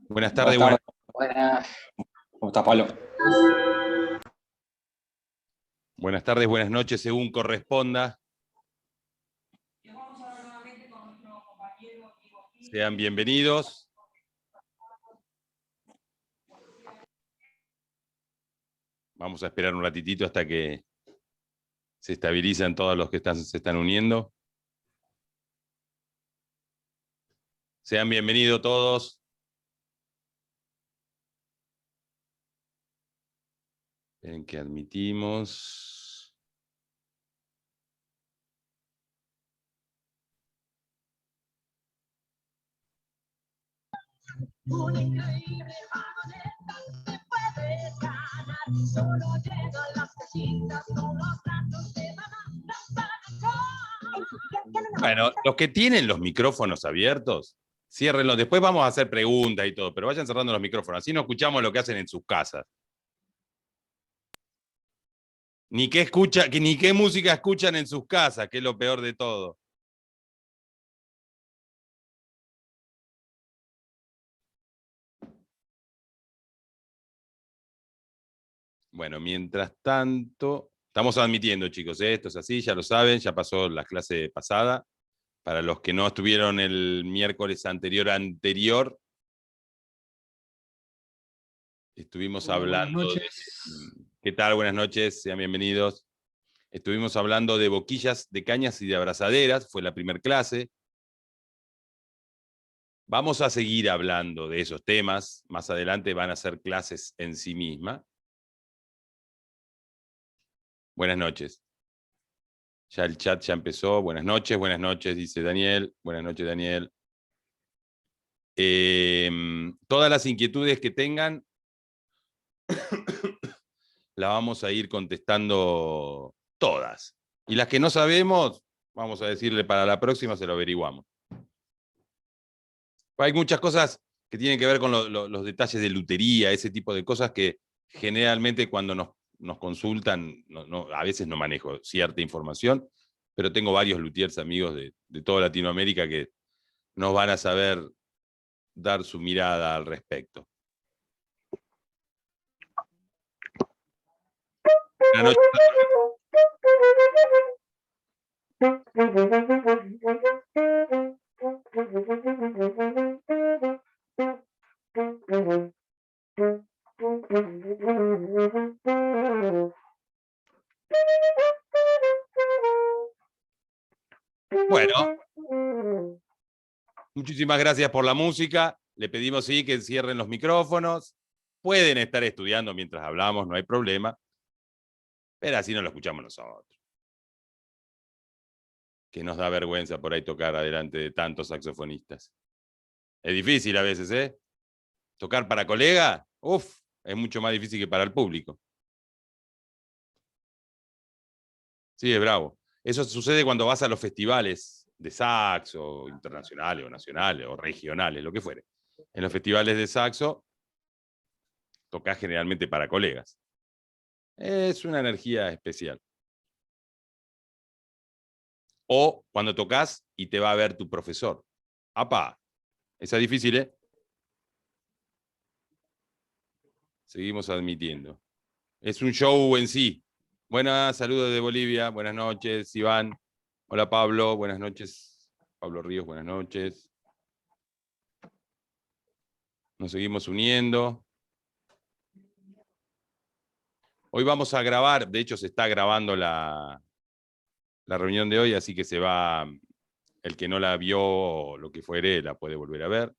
Buenas tardes, Buenas tardes. Buenas. ¿Cómo estás, Pablo? buenas tardes, buenas noches, según corresponda. Sean bienvenidos. Vamos a esperar un ratitito hasta que se estabilizan todos los que se están uniendo. Sean bienvenidos todos. En que admitimos. Un increíble vagoneta te puedes ganar. Solo llegan las casitas con los datos de mamá. Bueno, los que tienen los micrófonos abiertos, ciérrenlos. Después vamos a hacer preguntas y todo, pero vayan cerrando los micrófonos. Así no escuchamos lo que hacen en sus casas. Ni qué música escuchan en sus casas, que es lo peor de todo. Bueno, mientras tanto, estamos admitiendo, chicos, esto es así, ya lo saben, ya pasó la clase pasada. Para los que no estuvieron el miércoles anterior, estuvimos hablando buenas noches. ¿Qué tal? Buenas noches, sean bienvenidos. Estuvimos hablando de boquillas, de cañas y de abrazaderas, fue la primera clase. Vamos a seguir hablando de esos temas, más adelante van a ser clases en sí misma. Buenas noches. Ya el chat ya empezó. Buenas noches, dice Daniel. Buenas noches, Daniel. Todas las inquietudes que tengan, las vamos a ir contestando todas. Y las que no sabemos, vamos a decirle para la próxima, se lo averiguamos. Hay muchas cosas que tienen que ver con los detalles de lutería, ese tipo de cosas que generalmente cuando nos consultan, a veces no manejo cierta información, pero tengo varios luthiers amigos de toda Latinoamérica que nos van a saber dar su mirada al respecto. Buenas noches. Bueno, muchísimas gracias por la música. Le pedimos sí que cierren los micrófonos. Pueden estar estudiando mientras hablamos, no hay problema. Pero así no lo escuchamos nosotros. Que nos da vergüenza por ahí tocar adelante de tantos saxofonistas. Es difícil a veces, ¿eh? Tocar para colega, es mucho más difícil que para el público. Sí, es bravo. Eso sucede cuando vas a los festivales de saxo, internacionales o nacionales o regionales, lo que fuere. En los festivales de saxo, tocas generalmente para colegas. Es una energía especial. O cuando tocas y te va a ver tu profesor. ¡Apa! Esa es difícil, ¿eh? Seguimos admitiendo. Es un show en sí. Buenas, saludos de Bolivia. Buenas noches, Iván. Hola, Pablo. Buenas noches. Pablo Ríos, buenas noches. Nos seguimos uniendo. Hoy vamos a grabar, de hecho se está grabando la reunión de hoy, así que se va, el que no la vio o lo que fuere, la puede volver a ver.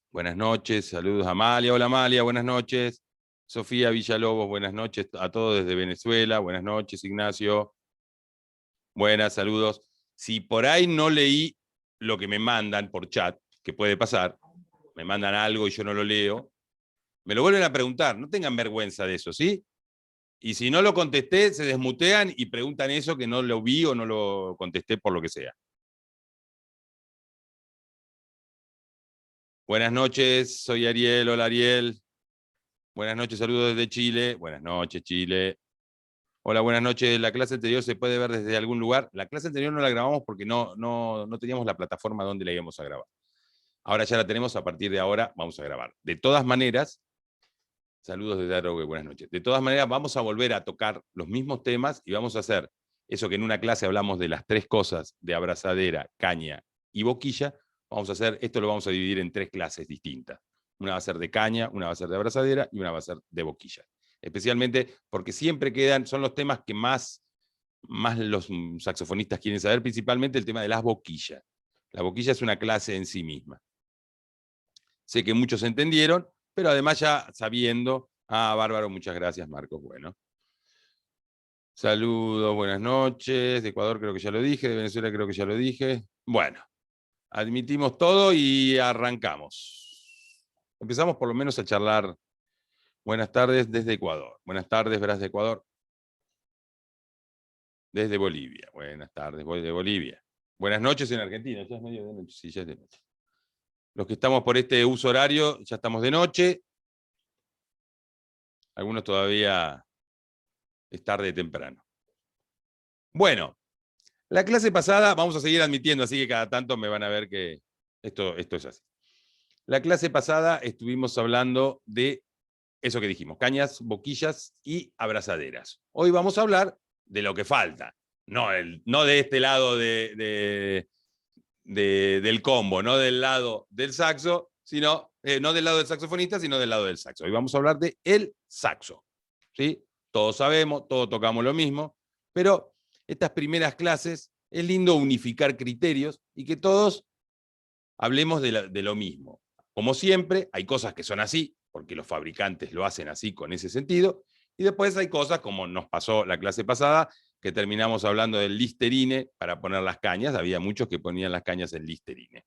Buenas noches, saludos a Amalia. Hola Amalia, buenas noches. Sofía Villalobos, buenas noches a todos desde Venezuela. Buenas noches, Ignacio. Buenas, saludos. Si por ahí no leí lo que me mandan por chat, que puede pasar, me mandan algo y yo no lo leo, me lo vuelven a preguntar, no tengan vergüenza de eso, ¿sí? Y si no lo contesté, se desmutean y preguntan eso que no lo vi o no lo contesté por lo que sea. Buenas noches, soy Ariel. Hola Ariel. Buenas noches, saludos desde Chile. Buenas noches, Chile. Hola, buenas noches. ¿La clase anterior se puede ver desde algún lugar? La clase anterior no la grabamos porque no teníamos la plataforma donde la íbamos a grabar. Ahora ya la tenemos, a partir de ahora vamos a grabar. De todas maneras, saludos desde Arogue, buenas noches. De todas maneras, vamos a volver a tocar los mismos temas y vamos a hacer eso que en una clase hablamos de las 3 cosas, de abrazadera, caña y boquilla. Vamos a hacer, esto lo vamos a dividir en 3 clases distintas. Una va a ser de caña, una va a ser de abrazadera y una va a ser de boquilla. Especialmente porque siempre son los temas que más los saxofonistas quieren saber, principalmente el tema de las boquillas. La boquilla es una clase en sí misma. Sé que muchos entendieron, pero además ya sabiendo, bárbaro, muchas gracias, Marcos. Bueno. Saludos, buenas noches. De Ecuador creo que ya lo dije, de Venezuela creo que ya lo dije. Bueno, admitimos todo y arrancamos. Empezamos por lo menos a charlar. Buenas tardes desde Ecuador. Buenas tardes, verás de Ecuador. Desde Bolivia. Buenas tardes, voy de Bolivia. Buenas noches en Argentina. Ya es medio de noche. Sí, ya es de noche. Los que estamos por este uso horario, ya estamos de noche. Algunos todavía es tarde temprano. Bueno, la clase pasada, vamos a seguir admitiendo, así que cada tanto me van a ver que esto es así. La clase pasada estuvimos hablando de eso que dijimos, cañas, boquillas y abrazaderas. Hoy vamos a hablar de lo que falta, no de este lado del combo, no del lado del saxo, sino, no del lado del saxofonista, sino del lado del saxo. Hoy vamos a hablar de el saxo. ¿Sí? Todos sabemos, todos tocamos lo mismo, pero estas primeras clases es lindo unificar criterios y que todos hablemos de lo mismo. Como siempre, hay cosas que son así, porque los fabricantes lo hacen así con ese sentido, y después hay cosas, como nos pasó la clase pasada, que terminamos hablando del Listerine para poner las cañas. Había muchos que ponían las cañas en Listerine.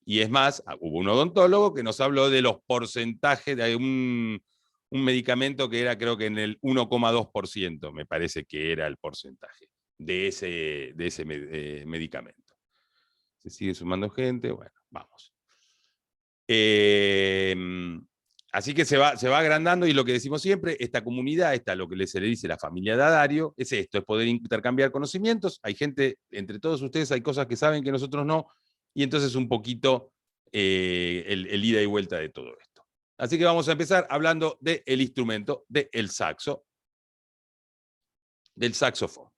Y es más, hubo un odontólogo que nos habló de los porcentajes de un medicamento que era, creo que en el 1,2%, me parece que era el porcentaje de ese medicamento. Se sigue sumando gente, bueno, vamos. Así que se va agrandando, y lo que decimos siempre, esta comunidad, lo que se le dice la familia de Adario, es esto, es poder intercambiar conocimientos. Hay gente, entre todos ustedes hay cosas que saben que nosotros no, y entonces un poquito el ida y vuelta de todo esto. Así que vamos a empezar hablando del instrumento, del saxo, del saxofón.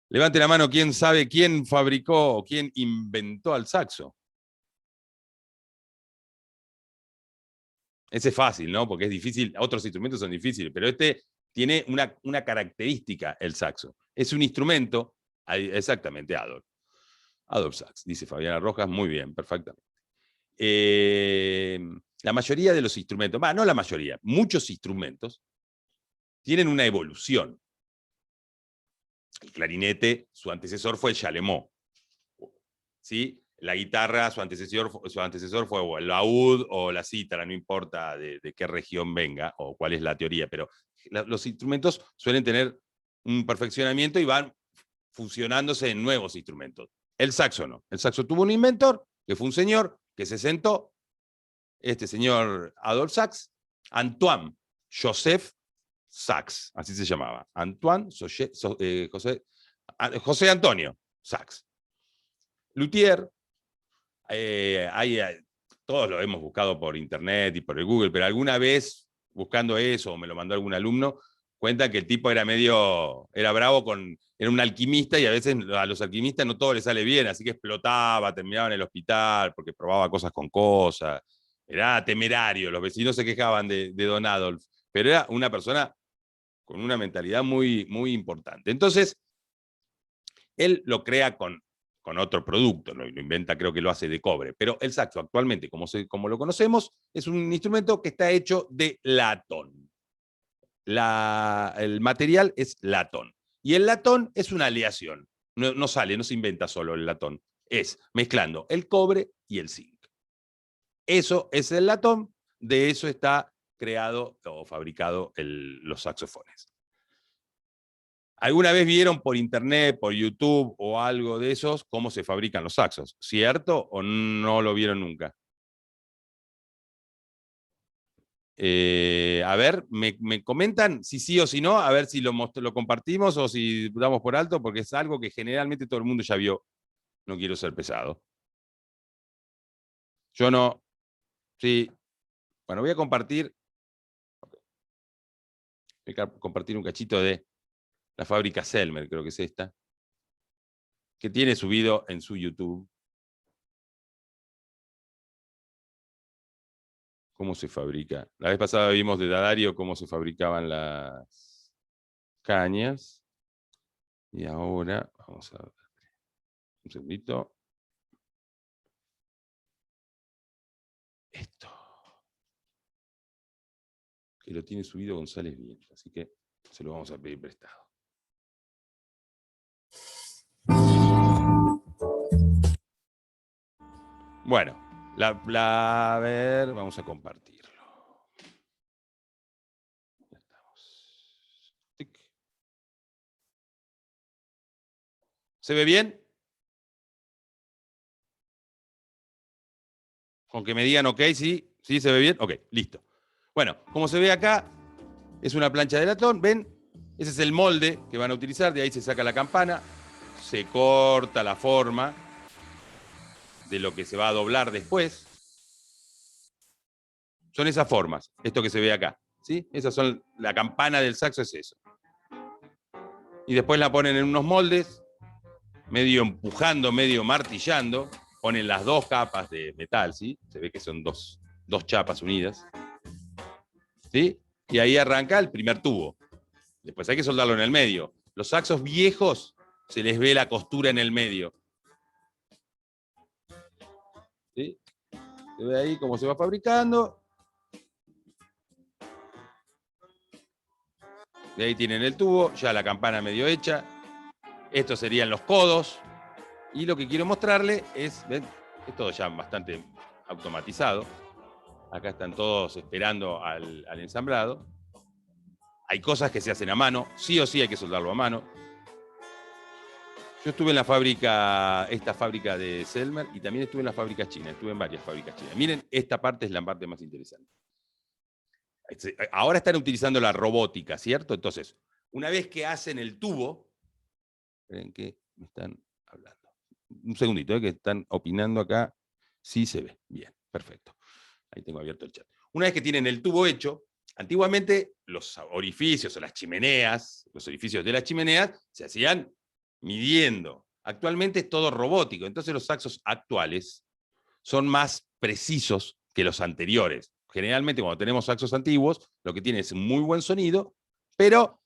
Levante la mano, ¿quién sabe quién fabricó o quién inventó al saxo? Ese es fácil, ¿no? Porque es difícil, otros instrumentos son difíciles, pero este tiene una característica, el saxo. Es un instrumento, exactamente, Adolf Sax, dice Fabiana Rojas, muy bien, perfectamente. La mayoría de los instrumentos, no la mayoría, muchos instrumentos tienen una evolución. El clarinete, su antecesor fue el chalemó. ¿Sí? La guitarra, su antecesor fue el laúd o la cítara, no importa de qué región venga o cuál es la teoría, pero los instrumentos suelen tener un perfeccionamiento y van fusionándose en nuevos instrumentos. El saxo no. El saxo tuvo un inventor, que fue un señor que se sentó, este señor Adolf Sax, Antoine Joseph Sax, así se llamaba. Antoine José Antonio Sax. Luthier, todos lo hemos buscado por internet y por el Google, pero alguna vez buscando eso, o me lo mandó algún alumno, cuenta que el tipo era bravo era un alquimista, y a veces a los alquimistas no todo les sale bien, así que explotaba, terminaba en el hospital porque probaba cosas con cosas. Era temerario, los vecinos se quejaban de Don Adolf, pero era una persona con una mentalidad muy, muy importante. Entonces, él lo crea con otro producto, lo inventa, creo que lo hace de cobre, pero el saxo actualmente, como lo conocemos, es un instrumento que está hecho de latón. El material es latón. Y el latón es una aleación. No se inventa solo el latón. Es mezclando el cobre y el zinc. Eso es el latón, de eso está creado o fabricado los saxofones. ¿Alguna vez vieron por internet, por YouTube o algo de esos cómo se fabrican los saxos? ¿Cierto o no lo vieron nunca? A ver, me comentan si sí o si no, a ver si lo compartimos o si damos por alto, porque es algo que generalmente todo el mundo ya vio. No quiero ser pesado. Yo no. Sí. Bueno, voy a compartir. Voy a compartir un cachito de la fábrica Selmer, creo que es esta, que tiene subido en su YouTube cómo se fabrica. La vez pasada vimos de Dadario cómo se fabricaban las cañas. Y ahora, vamos a ver. Un segundito. Esto. Que lo tiene subido González bien. Así que se lo vamos a pedir prestado. Bueno, a ver, vamos a compartirlo. Ya estamos. Tic. ¿Se ve bien? Con que me digan ok, sí, sí, se ve bien. Ok, listo. Bueno, como se ve acá, es una plancha de latón, ¿ven? Ese es el molde que van a utilizar, de ahí se saca la campana, se corta la forma de lo que se va a doblar después. Son esas formas, esto que se ve acá, ¿sí? Esas son, la campana del saxo es eso. Y después la ponen en unos moldes, medio empujando, medio martillando, ponen las dos capas de metal, ¿sí? Se ve que son dos chapas unidas, ¿sí? Y ahí arranca el primer tubo. Después hay que soldarlo en el medio. Los saxos viejos se les ve la costura en el medio. ¿Sí? Se ve ahí cómo se va fabricando. De ahí tienen el tubo, ya la campana medio hecha. Estos serían los codos. Y lo que quiero mostrarle es, ¿ven? Es todo ya bastante automatizado. Acá están todos esperando al ensamblado. Hay cosas que se hacen a mano, sí o sí hay que soldarlo a mano. Yo estuve en la fábrica, esta fábrica de Selmer, y también estuve en las fábricas chinas, estuve en varias fábricas chinas. Miren, esta parte es la parte más interesante. Ahora están utilizando la robótica, ¿cierto? Entonces, una vez que hacen el tubo, esperen que me están hablando. Un segundito, que están opinando acá. Sí se ve, bien, perfecto. Ahí tengo abierto el chat. Una vez que tienen el tubo hecho, antiguamente los orificios o las chimeneas, los orificios de las chimeneas se hacían midiendo. Actualmente es todo robótico, entonces los saxos actuales son más precisos que los anteriores. Generalmente cuando tenemos saxos antiguos, lo que tiene es muy buen sonido, pero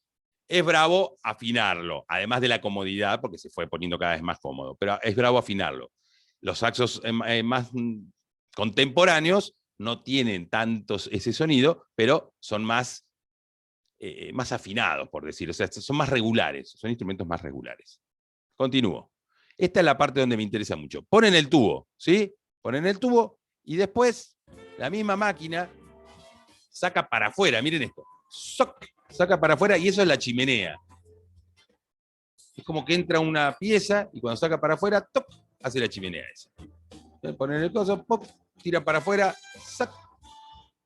es bravo afinarlo, además de la comodidad, porque se fue poniendo cada vez más cómodo, pero es bravo afinarlo. Los saxos más contemporáneos no tienen tantos ese sonido, pero son más afinados, por decirlo. O sea, son más regulares, son instrumentos más regulares. Continúo. Esta es la parte donde me interesa mucho. Ponen el tubo, ¿sí? Ponen el tubo y después la misma máquina saca para afuera, miren esto. Saca para afuera y eso es la chimenea. Es como que entra una pieza y cuando saca para afuera, ¡toc!, hace la chimenea esa. Ponen el coso, ¡pop!, tira para afuera, ¡sac!,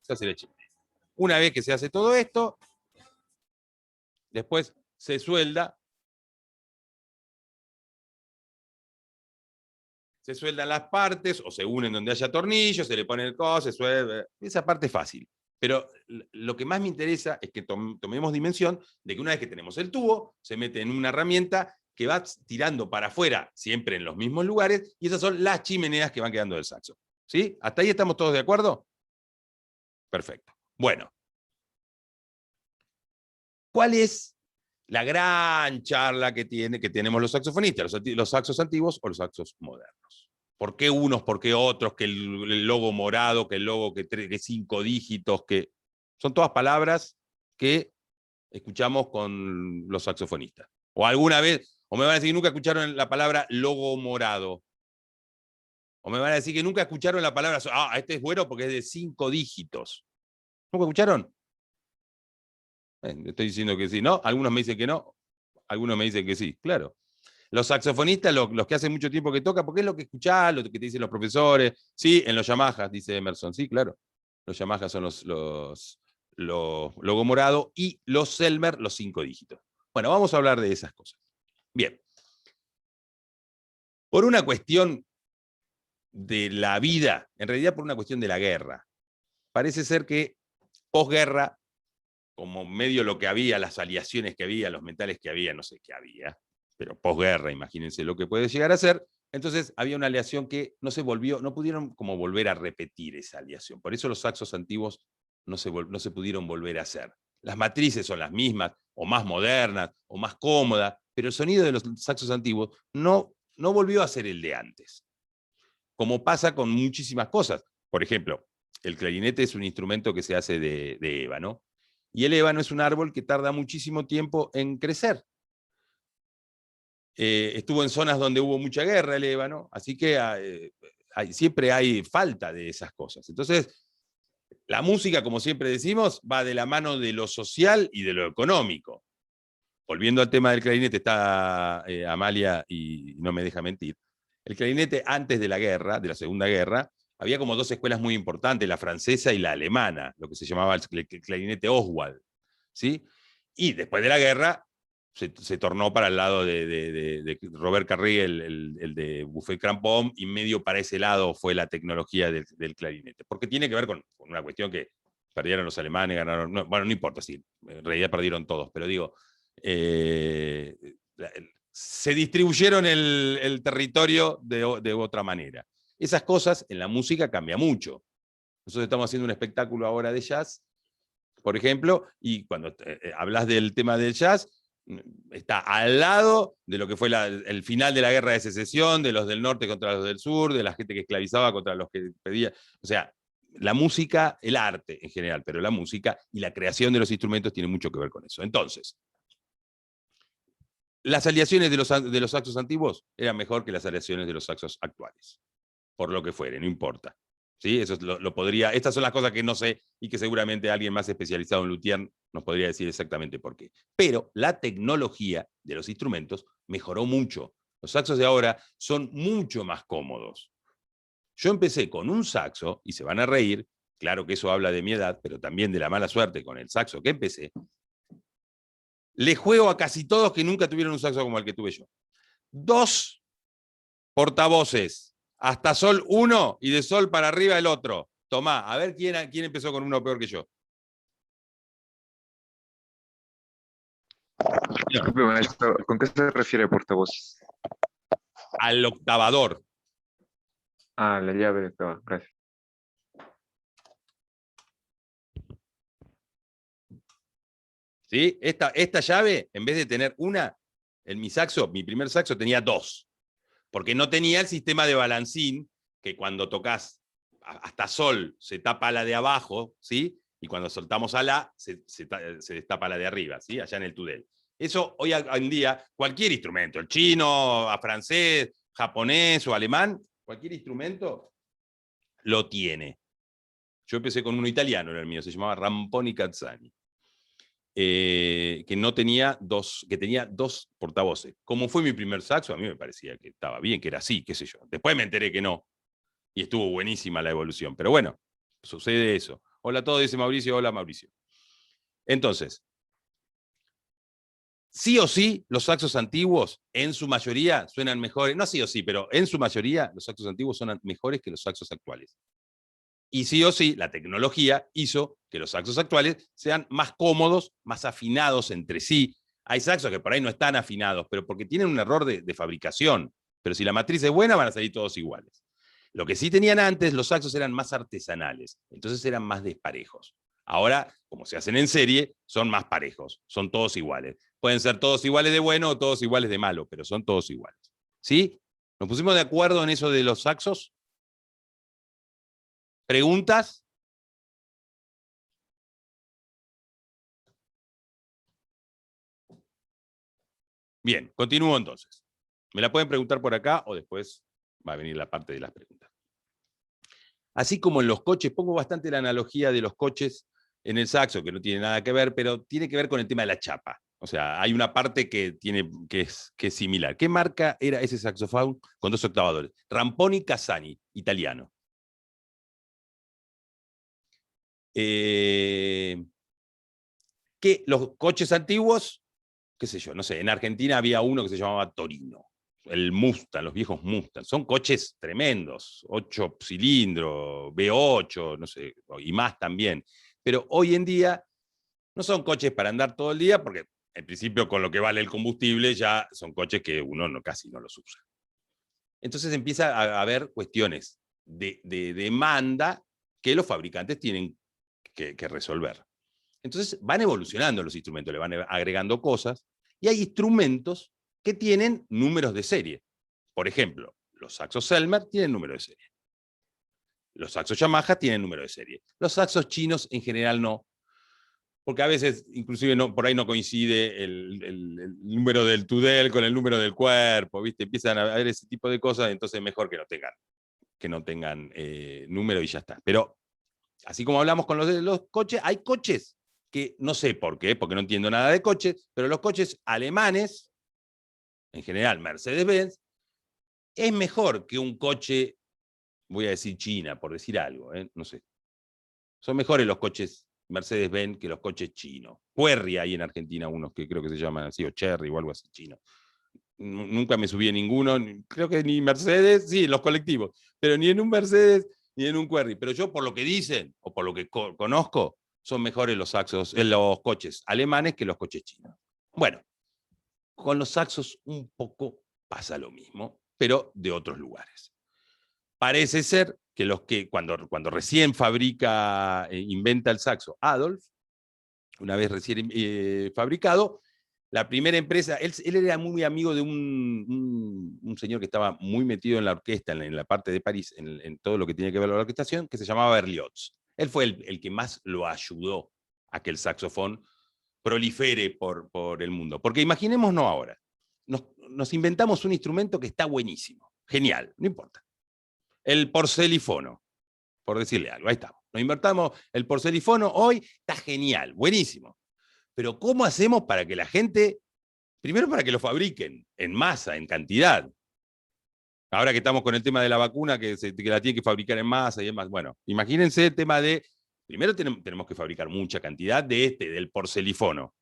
se hace la chimenea. Una vez que se hace todo esto, después se suelda. Se sueldan las partes o se unen donde haya tornillos, se le pone el coso, se suelda. Esa parte es fácil. Pero lo que más me interesa es que tomemos dimensión de que una vez que tenemos el tubo, se mete en una herramienta que va tirando para afuera, siempre en los mismos lugares, y esas son las chimeneas que van quedando del saxo. ¿Sí? ¿Hasta ahí estamos todos de acuerdo? Perfecto. Bueno. ¿Cuál es la gran charla que tenemos los saxofonistas, los saxos antiguos o los saxos modernos? ¿Por qué unos, por qué otros? Que el logo morado, que el logo que 5 dígitos, que son todas palabras que escuchamos con los saxofonistas. O alguna vez, o me van a decir que nunca escucharon la palabra logo morado. O me van a decir que nunca escucharon la palabra, este es bueno porque es de 5 dígitos. ¿Nunca escucharon? Estoy diciendo que sí, ¿no? Algunos me dicen que no, algunos me dicen que sí, claro. Los saxofonistas, los que hace mucho tiempo que tocan, porque es lo que escuchás, lo que te dicen los profesores, sí, en los Yamahas, dice Emerson, sí, claro. los Yamaha son los logo morado, y los Selmer, los 5 dígitos. Bueno, vamos a hablar de esas cosas. Bien. Por una cuestión de la vida, en realidad por una cuestión de la guerra, parece ser que posguerra, como medio lo que había, las aleaciones que había, los metales que había, no sé qué había, pero posguerra, imagínense lo que puede llegar a ser. Entonces había una aleación que no se volvió, no pudieron como volver a repetir esa aleación. Por eso los saxos antiguos no se pudieron volver a hacer. Las matrices son las mismas, o más modernas, o más cómodas, pero el sonido de los saxos antiguos no volvió a ser el de antes. Como pasa con muchísimas cosas. Por ejemplo, el clarinete es un instrumento que se hace de ébano, y el ébano es un árbol que tarda muchísimo tiempo en crecer. Estuvo en zonas donde hubo mucha guerra el ébano, así que siempre hay falta de esas cosas. Entonces, la música, como siempre decimos, va de la mano de lo social y de lo económico. Volviendo al tema del clarinete, está Amalia y no me deja mentir. El clarinete antes de la guerra, de la Segunda Guerra, había como 2 escuelas muy importantes, la francesa y la alemana, lo que se llamaba el clarinete Oswald, ¿sí? Y después de la guerra se tornó para el lado de Robert Carré, el de Buffet Crampon, y medio para ese lado fue la tecnología del clarinete, porque tiene que ver con una cuestión que perdieron los alemanes, ganaron, no, bueno, no importa, sí, en realidad perdieron todos, pero digo, se distribuyeron el territorio de otra manera. Esas cosas en la música cambian mucho. Nosotros estamos haciendo un espectáculo ahora de jazz, por ejemplo, y cuando hablas del tema del jazz, está al lado de lo que fue el final de la guerra de secesión, de los del norte contra los del sur, de la gente que esclavizaba contra los que pedía. O sea, la música, el arte en general, pero la música y la creación de los instrumentos tiene mucho que ver con eso. Entonces, las aleaciones de los saxos antiguos eran mejor que las aleaciones de los saxos actuales, por lo que fuere, no importa. ¿Sí? Eso lo podría, estas son las cosas que no sé y que seguramente alguien más especializado en luthier nos podría decir exactamente por qué. Pero la tecnología de los instrumentos mejoró mucho. Los saxos de ahora son mucho más cómodos. Yo empecé con un saxo, y se van a reír, claro que eso habla de mi edad, pero también de la mala suerte con el saxo que empecé. Le juego a casi todos que nunca tuvieron un saxo como el que tuve yo. 2 portavoces, hasta sol 1 y de sol para arriba el otro. Tomá, a ver quién empezó con uno peor que yo. Disculpe, maestro, ¿con qué se refiere portavoz? Al octavador. Ah, la llave de octava, gracias. ¿Sí? Esta llave, en vez de tener una, en mi saxo, mi primer saxo tenía 2. Porque no tenía el sistema de balancín, que cuando tocas hasta sol se tapa la de abajo, ¿sí? Y cuando soltamos a la, se destapa la de arriba, ¿sí? Allá en el tudel. Eso hoy en día, cualquier instrumento, el chino, a francés, japonés o alemán, cualquier instrumento lo tiene. Yo empecé con uno italiano, era el mío, se llamaba Ramponi Cazzani. Que tenía 2 portavoces. Como fue mi primer saxo, a mí me parecía que estaba bien, que era así, qué sé yo. Después me enteré que no. Y estuvo buenísima la evolución. Pero bueno, sucede eso. Hola a todos, dice Mauricio. Hola, Mauricio. Entonces, sí o sí, los saxos antiguos, en su mayoría, suenan mejores. No sí o sí, pero en su mayoría, los saxos antiguos suenan mejores que los saxos actuales. Y sí o sí, la tecnología hizo que los saxos actuales sean más cómodos, más afinados entre sí. Hay saxos que por ahí no están afinados, pero porque tienen un error de fabricación. Pero si la matriz es buena, van a salir todos iguales. Lo que sí tenían antes, los saxos eran más artesanales, entonces eran más desparejos. Ahora, como se hacen en serie, son más parejos, son todos iguales. Pueden ser todos iguales de bueno o todos iguales de malo, pero son todos iguales. ¿Sí? ¿Nos pusimos de acuerdo en eso de los saxos? ¿Preguntas? Bien, continúo entonces. Me la pueden preguntar por acá o después va a venir la parte de las preguntas. Así como en los coches, pongo bastante la analogía de los coches en el saxo, que no tiene nada que ver, pero tiene que ver con el tema de la chapa. O sea, hay una parte que es similar. ¿Qué marca era ese saxofón con 2 octavadores? Ramponi Cazzani, italiano. Que los coches antiguos, qué sé yo, no sé, en Argentina había uno que se llamaba Torino, el Mustang, los viejos Mustang, son coches tremendos, 8 cilindros, V8, no sé, y más también. Pero hoy en día no son coches para andar todo el día, porque en principio con lo que vale el combustible ya son coches que uno casi no los usa. Entonces empieza a haber cuestiones de demanda que los fabricantes tienen que resolver. Entonces van evolucionando los instrumentos, le van agregando cosas, y hay instrumentos que tienen números de serie. Por ejemplo, los saxos Selmer tienen número de serie. Los saxos Yamaha tienen número de serie. Los saxos chinos en general no, porque a veces inclusive por ahí no coincide el número del tudel con el número del cuerpo, ¿viste? Empiezan a haber ese tipo de cosas, entonces mejor que no tengan número y ya está. Pero así como hablamos con los coches, hay coches que no sé por qué, porque no entiendo nada de coches, pero los coches alemanes, en general Mercedes-Benz, es mejor que un coche, voy a decir China, por decir algo, no sé. Son mejores los coches Mercedes-Benz que los coches chinos. Querry hay en Argentina unos que creo que se llaman así, o Cherry o algo así chino. Nunca me subí a ninguno, creo que ni Mercedes, sí, en los colectivos, pero ni en un Mercedes ni en un Querry. Pero yo, por lo que dicen, o por lo que conozco, son mejores los coches alemanes que los coches chinos. Bueno, con los saxos un poco pasa lo mismo, pero de otros lugares. Parece ser que cuando recién inventa el saxo Adolf, una vez recién fabricado, la primera empresa, él era muy amigo de un señor que estaba muy metido en la orquesta, en la parte de París, en todo lo que tiene que ver con la orquestación, que se llamaba Berlioz. Él fue el que más lo ayudó a que el saxofón prolifere por el mundo. Porque imaginémonos ahora, nos inventamos un instrumento que está buenísimo, genial, no importa. El porcelifono, por decirle algo, ahí estamos. Nos inventamos el porcelifono hoy, está genial, buenísimo. Pero ¿cómo hacemos para que la gente, primero para que lo fabriquen en masa, en cantidad? Ahora que estamos con el tema de la vacuna, que la tienen que fabricar en masa y demás. Bueno, imagínense el tema de, primero tenemos que fabricar mucha cantidad del porcelifono.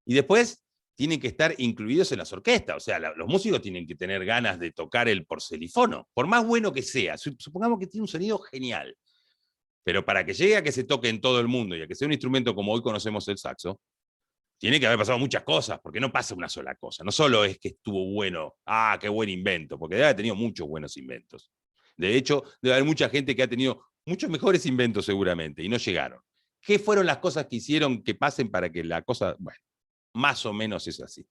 Y después tienen que estar incluidos en las orquestas. O sea, los músicos tienen que tener ganas de tocar el porcelifono, por más bueno que sea. Supongamos que tiene un sonido genial. Pero para que llegue a que se toque en todo el mundo y a que sea un instrumento como hoy conocemos el saxo, tiene que haber pasado muchas cosas, porque no pasa una sola cosa. No solo es que estuvo bueno, qué buen invento, porque debe haber tenido muchos buenos inventos. De hecho, debe haber mucha gente que ha tenido muchos mejores inventos seguramente y no llegaron. ¿Qué fueron las cosas que hicieron que pasen para que la cosa, bueno, más o menos es así?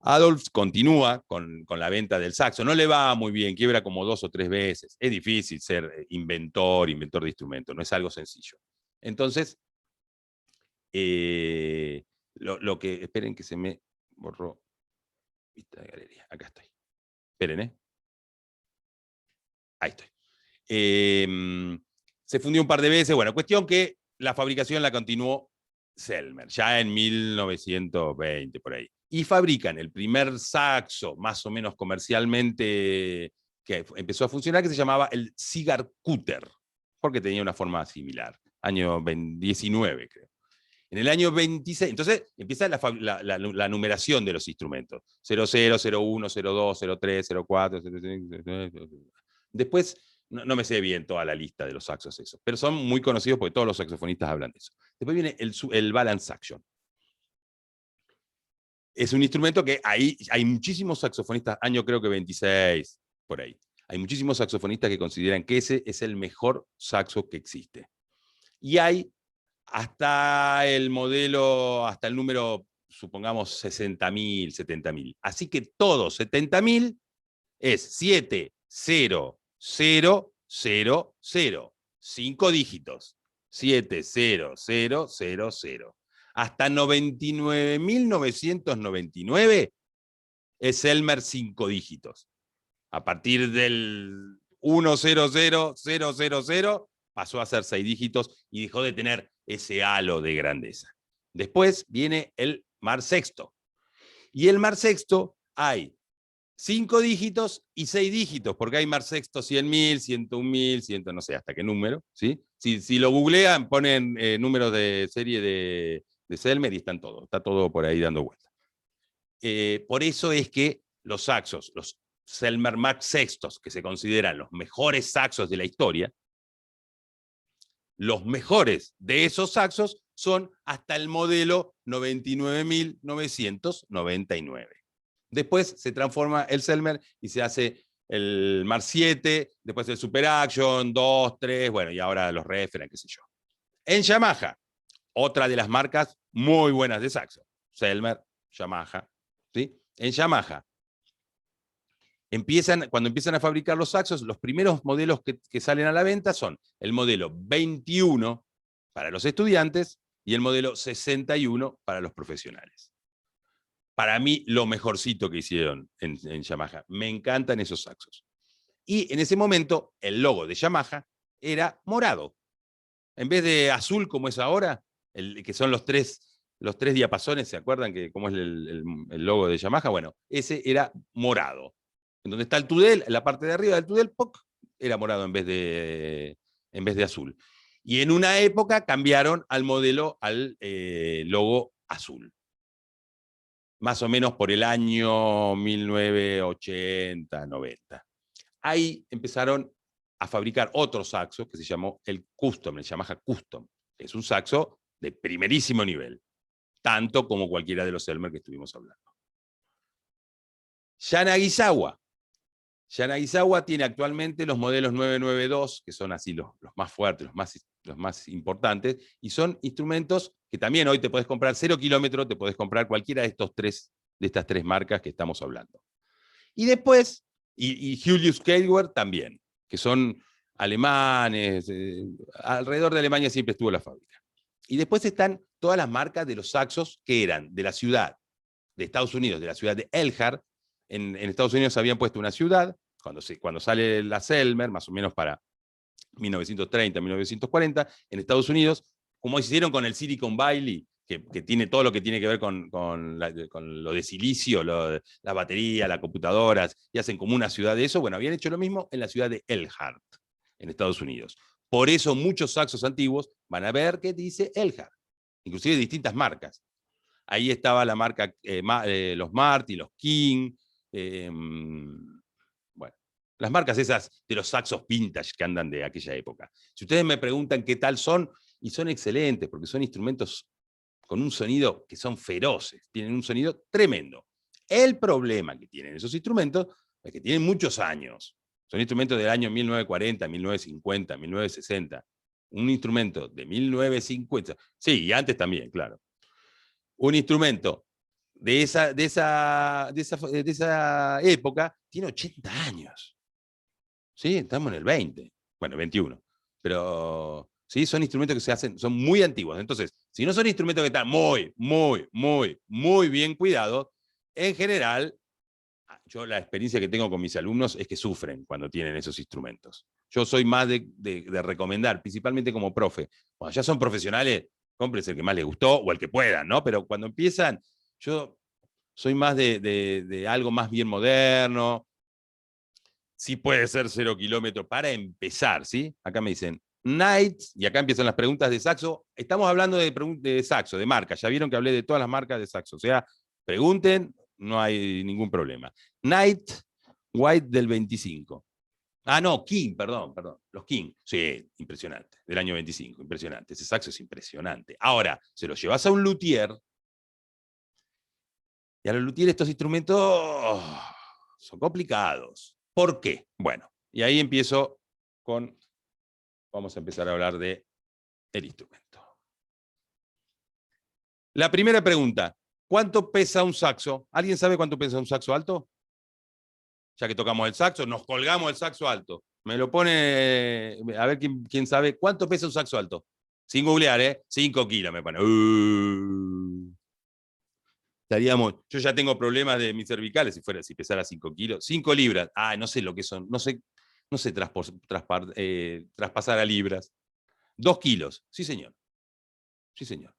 Adolf continúa con la venta del saxo, no le va muy bien, quiebra como 2 o 3 veces. Es difícil ser inventor de instrumentos, no es algo sencillo. Entonces, lo que, esperen que se me borró vista de galería, acá estoy. Esperen, ahí estoy. Se fundió un par de veces, bueno, cuestión que la fabricación la continuó Selmer, ya en 1920, por ahí. Y fabrican el primer saxo, más o menos comercialmente, que empezó a funcionar, que se llamaba el Cigar Cutter, porque tenía una forma similar. Año 19, creo. En el año 26, entonces empieza la numeración de los instrumentos. 00, 01, 02, 03, 04, 05. Después, no me sé bien toda la lista de los saxos esos, pero son muy conocidos porque todos los saxofonistas hablan de eso. Después viene el balance saxon. Es un instrumento que hay muchísimos saxofonistas, año creo que 26, por ahí. Hay muchísimos saxofonistas que consideran que ese es el mejor saxo que existe. Y hay hasta el modelo, hasta el número, supongamos 60.000, 70.000. Así que todo 70.000 es 7, 0, 0, 0, 0. 5 dígitos. 7, 0, 0, 0, 0. Hasta 99.999 es Selmer 5 dígitos. A partir del 1, 0, 0, 0, 0, 0, pasó a ser 6 dígitos y dejó de tener ese halo de grandeza. Después viene el mar sexto. Y el mar sexto hay 5 dígitos y 6 dígitos, porque hay mar sexto 100.000, 101.000, 100, no sé hasta qué número, ¿sí? Si lo googlean, ponen números de serie de Selmer y está todo por ahí dando vuelta. Por eso es que los saxos, los Selmer Mark sextos, que se consideran los mejores saxos de la historia, los mejores de esos saxos son hasta el modelo 99.999. Después se transforma el Selmer y se hace el Mark 7, después el Super Action, 2, 3, bueno, y ahora los Reference, qué sé yo. En Yamaha, otra de las marcas muy buenas de saxo, Selmer, Yamaha, ¿sí? En Yamaha, cuando empiezan a fabricar los saxos, los primeros modelos que salen a la venta son el modelo 21 para los estudiantes y el modelo 61 para los profesionales. Para mí, lo mejorcito que hicieron en Yamaha. Me encantan esos saxos. Y en ese momento, el logo de Yamaha era morado. En vez de azul como es ahora, que son los tres diapasones, ¿se acuerdan cómo es el logo de Yamaha? Bueno, ese era morado. En donde está el tudel, en la parte de arriba del tudel, ¡poc!, era morado en vez de azul. Y en una época cambiaron al logo azul. Más o menos por el año 1980, 90. Ahí empezaron a fabricar otro saxo que se llamó el Custom, el Yamaha Custom. Es un saxo de primerísimo nivel, tanto como cualquiera de los Selmer que estuvimos hablando. Yanagisawa. Yanagisawa tiene actualmente los modelos 992, que son así los más fuertes, los más importantes, y son instrumentos que también hoy te podés comprar 0 kilómetros, te podés comprar cualquiera de estas tres marcas que estamos hablando. Y después, y Julius Keilwer también, que son alemanes, alrededor de Alemania siempre estuvo la fábrica. Y después están todas las marcas de los saxos que eran de la ciudad de Estados Unidos, de la ciudad de Elkhart. En Estados Unidos habían puesto una ciudad, cuando sale la Selmer, más o menos para 1930, 1940, en Estados Unidos, como hicieron con el Silicon Valley, que tiene todo lo que tiene que ver con lo de silicio, la batería, las computadoras, y hacen como una ciudad de eso. Bueno, habían hecho lo mismo en la ciudad de Elkhart, en Estados Unidos. Por eso muchos saxos antiguos van a ver que dice Elkhart, inclusive distintas marcas. Ahí estaba la marca, los Marty, los King, bueno, las marcas esas de los saxos vintage que andan de aquella época. Si ustedes me preguntan qué tal son, y son excelentes, porque son instrumentos con un sonido que son feroces, tienen un sonido tremendo. El problema que tienen esos instrumentos es que tienen muchos años. Son instrumentos del año 1940, 1950, 1960. Un instrumento de 1950, sí, y antes también, claro. Un instrumento de esa época tiene 80 años. ¿Sí? Estamos en el 20, bueno, 21. Pero ¿sí? Son instrumentos que se hacen, son muy antiguos. Entonces, si no son instrumentos que están muy bien cuidados, en general, yo la experiencia que tengo con mis alumnos es que sufren cuando tienen esos instrumentos. Yo soy más de recomendar, principalmente como profe. Cuando ya son profesionales, cómprense el que más les gustó o el que puedan, ¿no? Pero cuando empiezan, yo soy más de algo más bien moderno. Sí puede ser 0 kilómetros para empezar, ¿sí? Acá me dicen, Night, y acá empiezan las preguntas de saxo. Estamos hablando de saxo, de marca. Ya vieron que hablé de todas las marcas de saxo. O sea, pregunten, no hay ningún problema. Night White del 25. Ah, no, King, perdón. Los King. Sí, impresionante. Del año 25, impresionante. Ese saxo es impresionante. Ahora, se lo llevas a un luthier, y a los luthiers estos instrumentos son complicados. ¿Por qué? Bueno, y ahí empiezo con... Vamos a empezar a hablar del instrumento. La primera pregunta, ¿cuánto pesa un saxo? ¿Alguien sabe cuánto pesa un saxo alto? Ya que tocamos el saxo, nos colgamos el saxo alto. Me lo pone, a ver quién sabe, ¿cuánto pesa un saxo alto? Sin googlear, 5 kilos me pone. Yo ya tengo problemas de mis cervicales si pesara 5 kilos. 5 libras, no sé lo que son, no sé traspasar a libras. 2 kilos, sí señor. Sí señor.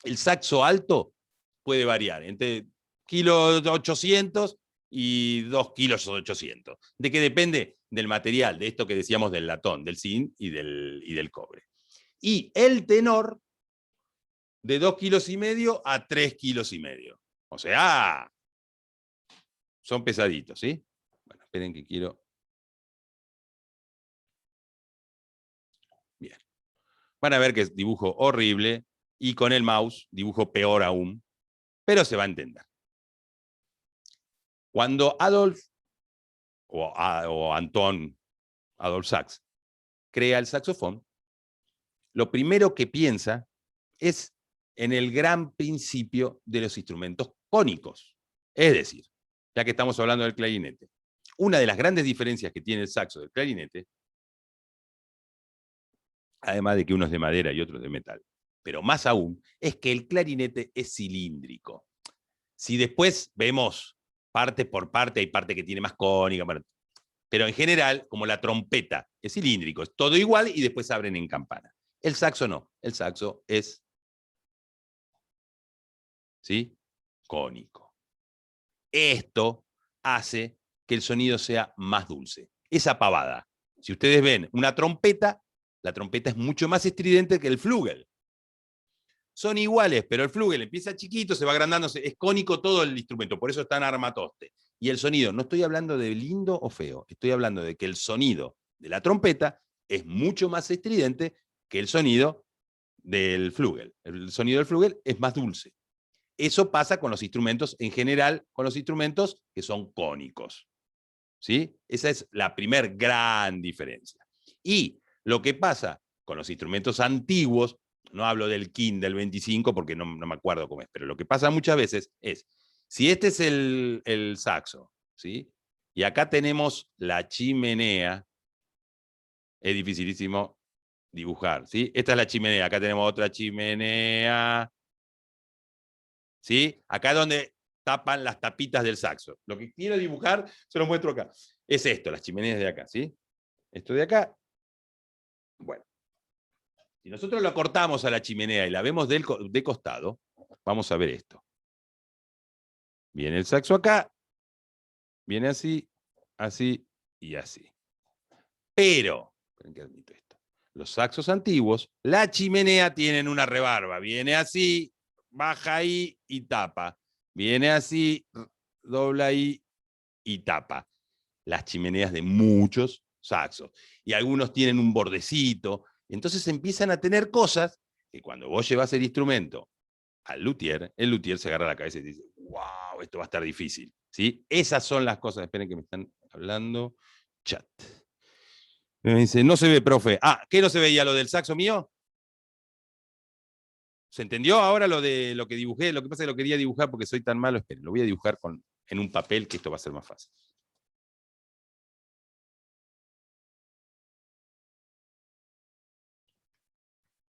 El saxo alto puede variar entre 1.800 y 2 kilos 800. ¿De qué depende? Del material, de esto que decíamos del latón, del zinc y del cobre. Y el tenor, de 2,5 kilos a 3,5 kilos. O sea, son pesaditos, ¿sí? Bueno, esperen que quiero... Bien. Van a ver que es dibujo horrible, y con el mouse dibujo peor aún, pero se va a entender. Cuando Adolf, o Anton Adolf Sax, crea el saxofón, lo primero que piensa es en el gran principio de los instrumentos cónicos. Es decir, ya que estamos hablando del clarinete, una de las grandes diferencias que tiene el saxo del clarinete, además de que uno es de madera y otro es de metal, pero más aún, es que el clarinete es cilíndrico. Si después vemos parte por parte, hay parte que tiene más cónica, pero en general, como la trompeta, es cilíndrico, es todo igual y después abren en campana. El saxo no, el saxo es, ¿sí?, cónico. Esto hace que el sonido sea más dulce. Esa pavada. Si ustedes ven una trompeta, la trompeta es mucho más estridente que el flugel. Son iguales, pero el flugel empieza chiquito, se va agrandándose, es cónico todo el instrumento, por eso está en armatoste. Y el sonido, no estoy hablando de lindo o feo, estoy hablando de que el sonido de la trompeta es mucho más estridente que el sonido del flugel. El sonido del flugel es más dulce. Eso pasa con los instrumentos, en general, con los instrumentos que son cónicos. ¿Sí? Esa es la primer gran diferencia. Y lo que pasa con los instrumentos antiguos, no hablo del King del 25 porque no me acuerdo cómo es, pero lo que pasa muchas veces es, si este es el saxo, ¿sí?, y acá tenemos la chimenea, es dificilísimo dibujar, ¿sí? Esta es la chimenea, acá tenemos otra chimenea, ¿sí? Acá es donde tapan las tapitas del saxo. Lo que quiero dibujar, se lo muestro acá. Es esto, las chimeneas de acá, ¿sí? Esto de acá. Bueno. Si nosotros lo cortamos a la chimenea y la vemos de costado, vamos a ver esto. Viene el saxo acá, viene así, así y así. Pero, esperen que admito esto, los saxos antiguos, la chimenea tienen una rebarba. Viene así, baja ahí y tapa. Viene así, dobla ahí y tapa. Las chimeneas de muchos saxos. Y algunos tienen un bordecito. Entonces empiezan a tener cosas que cuando vos llevas el instrumento al luthier, el luthier se agarra la cabeza y dice, wow, esto va a estar difícil. ¿Sí? Esas son las cosas. Esperen que me están hablando. Chat. Me dice, no se ve, profe. Ah, ¿qué no se veía? ¿Lo del saxo mío? ¿Se entendió ahora lo de lo que dibujé? Lo que pasa es que lo quería dibujar porque soy tan malo. Esperen, lo voy a dibujar en un papel, que esto va a ser más fácil.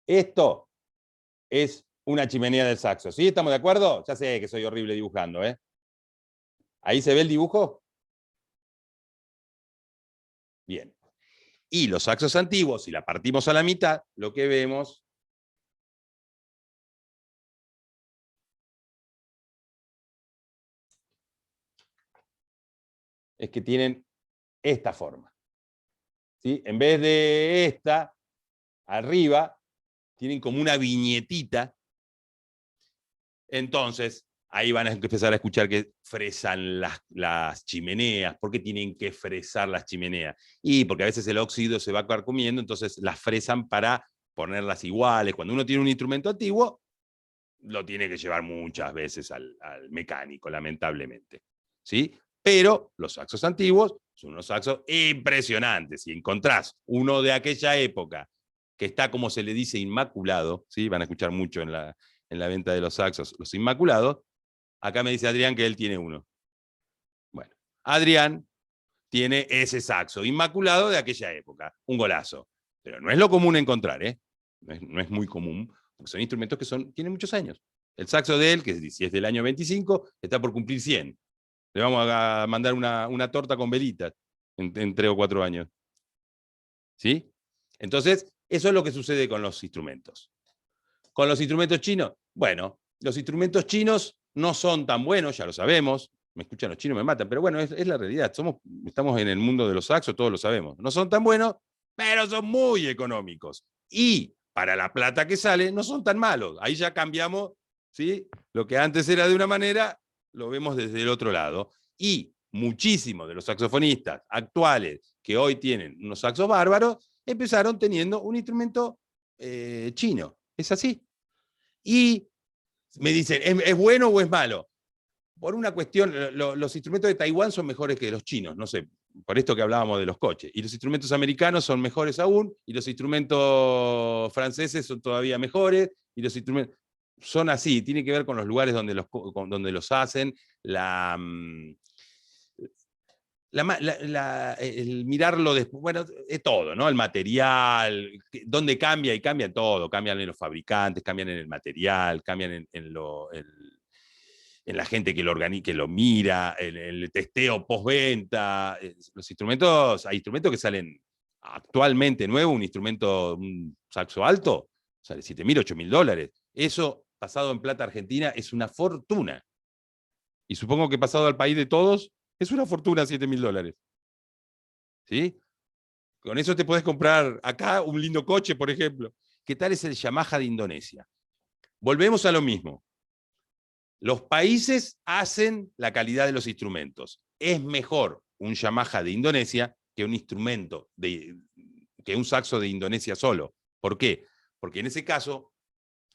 Esto es una chimenea del saxo. ¿Sí? ¿Estamos de acuerdo? Ya sé que soy horrible dibujando, ¿eh? ¿Ahí se ve el dibujo? Bien. Y los saxos antiguos, si la partimos a la mitad, lo que vemos es que tienen esta forma. ¿Sí? En vez de esta, arriba, tienen como una viñetita. Entonces, ahí van a empezar a escuchar que fresan las chimeneas. ¿Por qué tienen que fresar las chimeneas? Y porque a veces el óxido se va carcomiendo, entonces las fresan para ponerlas iguales. Cuando uno tiene un instrumento antiguo, lo tiene que llevar muchas veces al mecánico, lamentablemente. ¿Sí? Pero los saxos antiguos son unos saxos impresionantes. Si encontrás uno de aquella época que está, como se le dice, inmaculado, ¿sí? Van a escuchar mucho en la venta de los saxos, los inmaculados. Acá me dice Adrián que él tiene uno. Bueno, Adrián tiene ese saxo inmaculado de aquella época. Un golazo. Pero no es lo común encontrar, ¿eh? No es muy común, porque son instrumentos que tienen muchos años. El saxo de él, que si es del año 25, está por cumplir 100. Le vamos a mandar una torta con velitas en 3 o 4 años. ¿Sí? Entonces, eso es lo que sucede con los instrumentos. Con los instrumentos chinos, bueno, los instrumentos chinos no son tan buenos, ya lo sabemos, Me escuchan los chinos, me matan, pero bueno, es la realidad. Estamos en el mundo de los saxos, todos lo sabemos. No son tan buenos, pero son muy económicos. Y para la plata que sale, no son tan malos. Ahí ya cambiamos, ¿sí? Lo que antes era de una manera, lo vemos desde el otro lado. Y muchísimos de los saxofonistas actuales que hoy tienen unos saxos bárbaros, empezaron teniendo un instrumento chino. Es así. Y me dicen, ¿es bueno o es malo? Por una cuestión, los instrumentos de Taiwán son mejores que los chinos, no sé, por esto que hablábamos de los coches. Y los instrumentos americanos son mejores aún, y los instrumentos franceses son todavía mejores, y los instrumentos son así, tiene que ver con los lugares donde los hacen, el mirarlo después, bueno, es todo, ¿no? El material, dónde cambia, y cambian todo, cambian en los fabricantes, cambian en el material, cambian en la gente que lo mira, el testeo postventa. Los instrumentos, hay instrumentos que salen actualmente nuevos, un saxo alto, sale $7.000, $8.000. Eso, pasado en plata argentina, es una fortuna. Y supongo que pasado al país de todos, es una fortuna $7.000. ¿Sí? Con eso te puedes comprar acá un lindo coche, por ejemplo. ¿Qué tal es el Yamaha de Indonesia? Volvemos a lo mismo. Los países hacen la calidad de los instrumentos. Es mejor un Yamaha de Indonesia que un instrumento, que un saxo de Indonesia solo. ¿Por qué? Porque en ese caso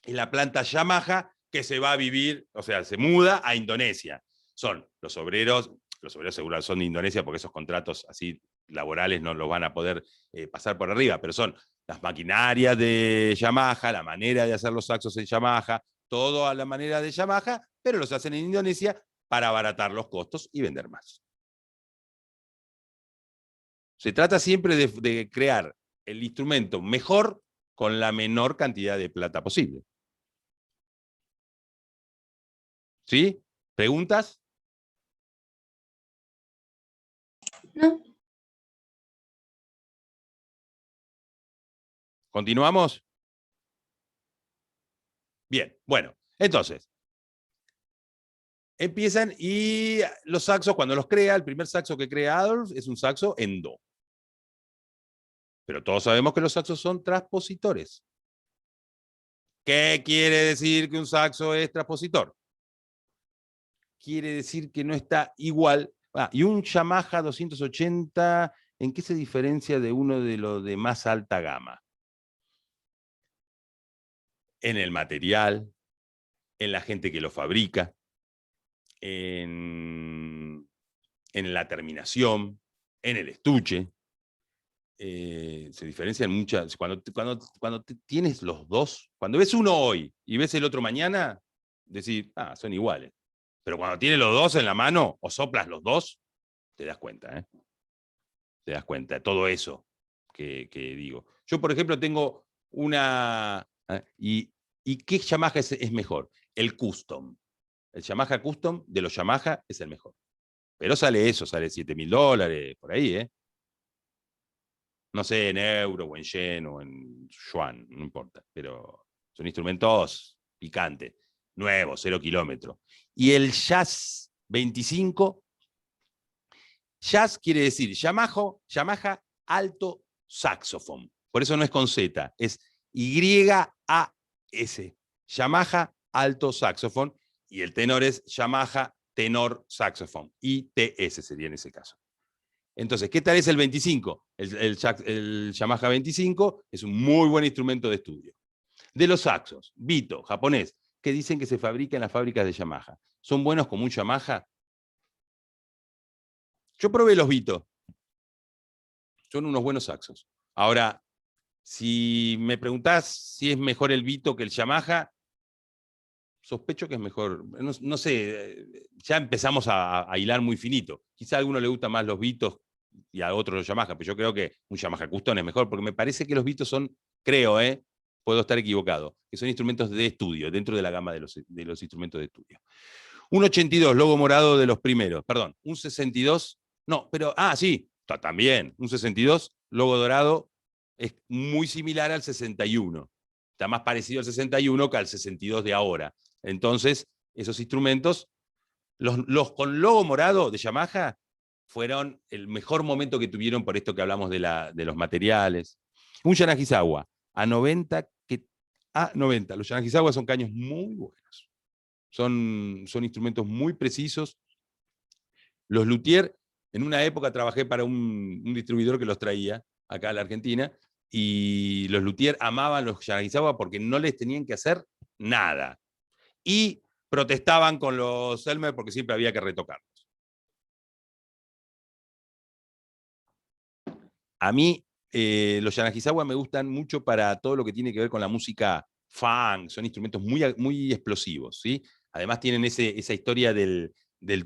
es la planta Yamaha que se va a vivir, o sea, se muda a Indonesia. Son los obreros seguro son de Indonesia porque esos contratos así laborales no los van a poder pasar por arriba, pero son las maquinarias de Yamaha, la manera de hacer los saxos en Yamaha, todo a la manera de Yamaha, pero los hacen en Indonesia para abaratar los costos y vender más. Se trata siempre de crear el instrumento mejor con la menor cantidad de plata posible. ¿Sí? ¿Preguntas? No. ¿Continuamos? Bien, bueno, entonces, empiezan y los saxos, cuando los crea, el primer saxo que crea Adolf es un saxo en do. Pero todos sabemos que los saxos son transpositores. ¿Qué quiere decir que un saxo es transpositor? Quiere decir que no está igual. Y un Yamaha 280, ¿en qué se diferencia de uno de los de más alta gama? En el material, en la gente que lo fabrica, en la terminación, en el estuche. Se diferencian muchas. Cuando tienes los dos, cuando ves uno hoy y ves el otro mañana, decís, son iguales. Pero cuando tienes los dos en la mano o soplas los dos, te das cuenta, ¿eh? Te das cuenta de todo eso que digo. Yo, por ejemplo, tengo una... ¿Y qué Yamaha es mejor? El Custom. El Yamaha Custom de los Yamaha es el mejor. Pero sale $7.000, por ahí, ¿eh? No sé, en euro, o en yen, o en yuan, no importa. Pero son instrumentos picantes, nuevos, 0 kilómetros. Y el Jazz 25, Jazz quiere decir Yamaha Alto Saxophone. Por eso no es con Z, es Y-A-S. Yamaha Alto Saxophone. Y el tenor es Yamaha Tenor Saxophone. ITS sería en ese caso. Entonces, ¿qué tal es el 25? El Yamaha 25 es un muy buen instrumento de estudio. De los saxos, Vito, japonés, que dicen que se fabrica en las fábricas de Yamaha. ¿Son buenos como un Yamaha? Yo probé los Vito. Son unos buenos saxos. Ahora, si me preguntás si es mejor el Vito que el Yamaha, sospecho que es mejor. No sé, ya empezamos a hilar muy finito. Quizá a alguno le gustan más los Vitos y a otros los Yamaha, pero yo creo que un Yamaha Custom es mejor, porque me parece que los Vitos son, puedo estar equivocado, que son instrumentos de estudio, dentro de la gama de los instrumentos de estudio. Un 82, logo morado de los primeros, perdón, un 62, no, pero, sí, también, un 62, logo dorado, es muy similar al 61. Está más parecido al 61 que al 62 de ahora. Entonces, esos instrumentos Los con logo morado de Yamaha fueron el mejor momento que tuvieron por esto que hablamos de los materiales. Un Yanagisawa a 90, los Yanagisawa son caños muy buenos. Son instrumentos muy precisos. Los luthier, en una época trabajé para un distribuidor que los traía acá a la Argentina, y los luthier amaban los Yanagisawa porque no les tenían que hacer nada. Y protestaban con los Elmer porque siempre había que retocarlos. A mí, los Yanagisawa me gustan mucho para todo lo que tiene que ver con la música funk, son instrumentos muy explosivos, ¿sí? Además tienen esa historia del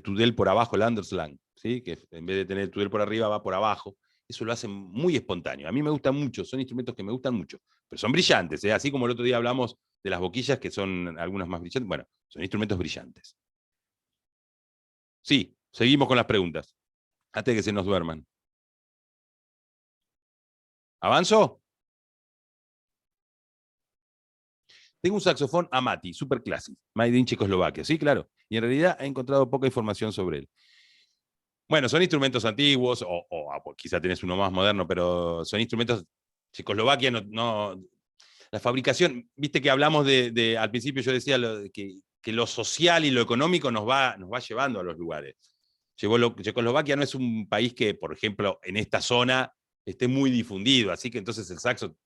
tudel por abajo, el underslang, ¿sí? Que en vez de tener el tudel por arriba va por abajo. Eso lo hacen muy espontáneo. A mí me gustan mucho, son instrumentos que me gustan mucho, pero son brillantes, ¿eh? Así como el otro día hablamos de las boquillas, que son algunas más brillantes. Bueno, son instrumentos brillantes. Sí, seguimos con las preguntas, antes de que se nos duerman. ¿Avanzo? Tengo un saxofón Amati, super classic, made in Checoslovaquia. Sí, claro. Y en realidad he encontrado poca información sobre él. Bueno, son instrumentos antiguos, o quizá tenés uno más moderno, pero son instrumentos. Checoslovaquia la fabricación, viste que hablamos al principio yo decía que lo social y lo económico nos va llevando a los lugares. Checoslovaquia no es un país que, por ejemplo, en esta zona esté muy difundido, así que entonces el saxo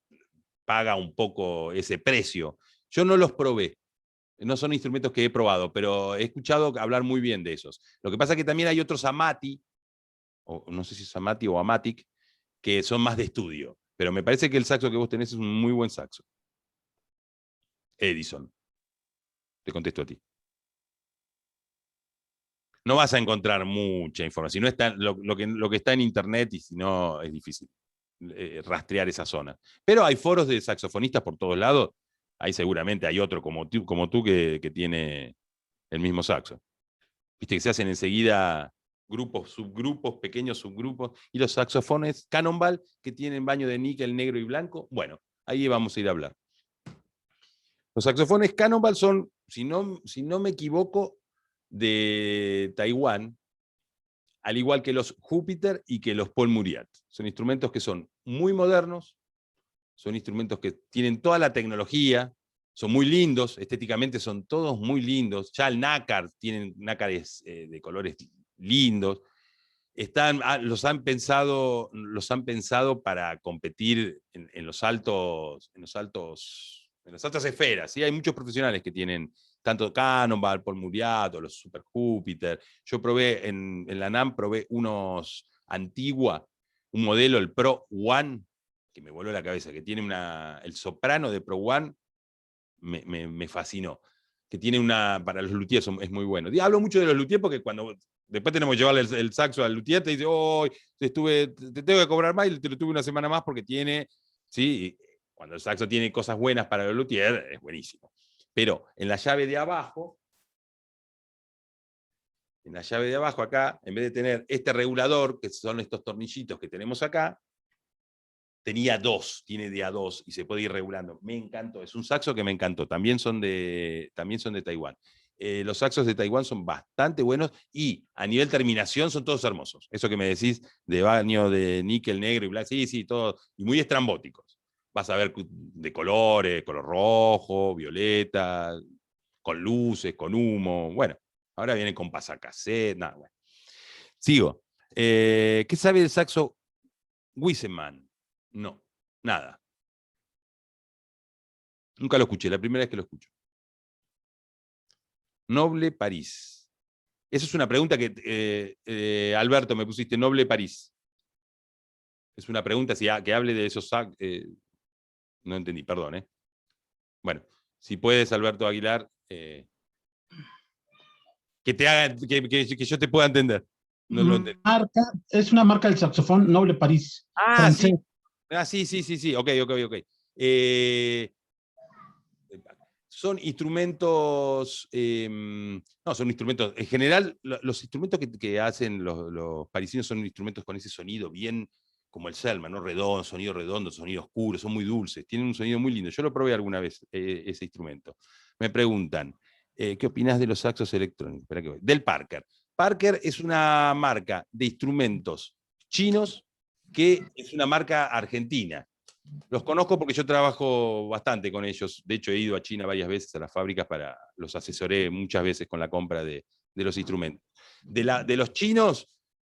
paga un poco ese precio. Yo no los probé, no son instrumentos que he probado, pero he escuchado hablar muy bien de esos. Lo que pasa es que también hay otros Amati, o no sé si es Amati o Amatic, que son más de estudio. Pero me parece que el saxo que vos tenés es un muy buen saxo. Edison. Te contesto a ti. No vas a encontrar mucha información. No está, lo que está en internet, y si no, es difícil rastrear esa zona. Pero hay foros de saxofonistas por todos lados. Ahí seguramente hay otro como tú que tiene el mismo saxo. Viste que se hacen enseguida grupos, subgrupos, pequeños subgrupos. Y los saxofones Cannonball, que tienen baño de níquel negro y blanco. Bueno, ahí vamos a ir a hablar. Los saxofones Cannonball son, si no me equivoco, de Taiwán, al igual que los Júpiter y que los Paul Muriat. Son instrumentos que son muy modernos, son instrumentos que tienen toda la tecnología, son muy lindos, estéticamente son todos muy lindos. Ya el nácar, tienen nácares de colores lindos. Los han pensado para competir en las altas esferas. ¿Sí? Hay muchos profesionales que tienen tanto Cannonball, Paul Muriat, o los Super Júpiter. Yo probé en la NAM, probé unos Antigua, un modelo, el Pro One, que me voló la cabeza, que tiene el soprano de Pro One, me fascinó. Que tiene para los luthiers es muy bueno. Hablo mucho de los luthiers porque cuando después tenemos que llevarle el saxo al luthier, te dice, oh, te tengo que cobrar más, y te lo tuve una semana más porque tiene, ¿sí? Cuando el saxo tiene cosas buenas para los luthier, es buenísimo. Pero en la llave de abajo, acá, en vez de tener este regulador, que son estos tornillitos que tenemos acá, tiene de A2 y se puede ir regulando. Me encantó, es un saxo que me encantó. También son de Taiwán. Los saxos de Taiwán son bastante buenos y a nivel terminación son todos hermosos. Eso que me decís de baño de níquel negro y blanco, sí, todo, y muy estrambóticos. Vas a ver de colores, color rojo, violeta, con luces, con humo. Bueno, ahora vienen con pasacassette, nada, bueno. Sigo. ¿Qué sabe del saxo Wiseman? No, nada. Nunca lo escuché, la primera vez que lo escucho. Noble París. Esa es una pregunta que, Alberto, me pusiste, Noble París. Es una pregunta que hable de esos... no entendí, perdón. Bueno, si puedes, Alberto Aguilar, que yo te pueda entender. No lo entendí. Es una marca del saxofón Noble París, francés. Sí. Ok. Son instrumentos, no, son instrumentos, en general, los instrumentos que hacen los parisinos son instrumentos con ese sonido bien como el Selman, ¿no? Redondo, sonido oscuro, son muy dulces, tienen un sonido muy lindo. Yo lo probé alguna vez, ese instrumento. Me preguntan, ¿Qué opinás de los saxos electrónicos? Espera que voy. Del Parker. Parker es una marca de instrumentos chinos que es una marca argentina. Los conozco porque yo trabajo bastante con ellos. De hecho, he ido a China varias veces a las fábricas los asesoré muchas veces con la compra de los instrumentos. De los chinos,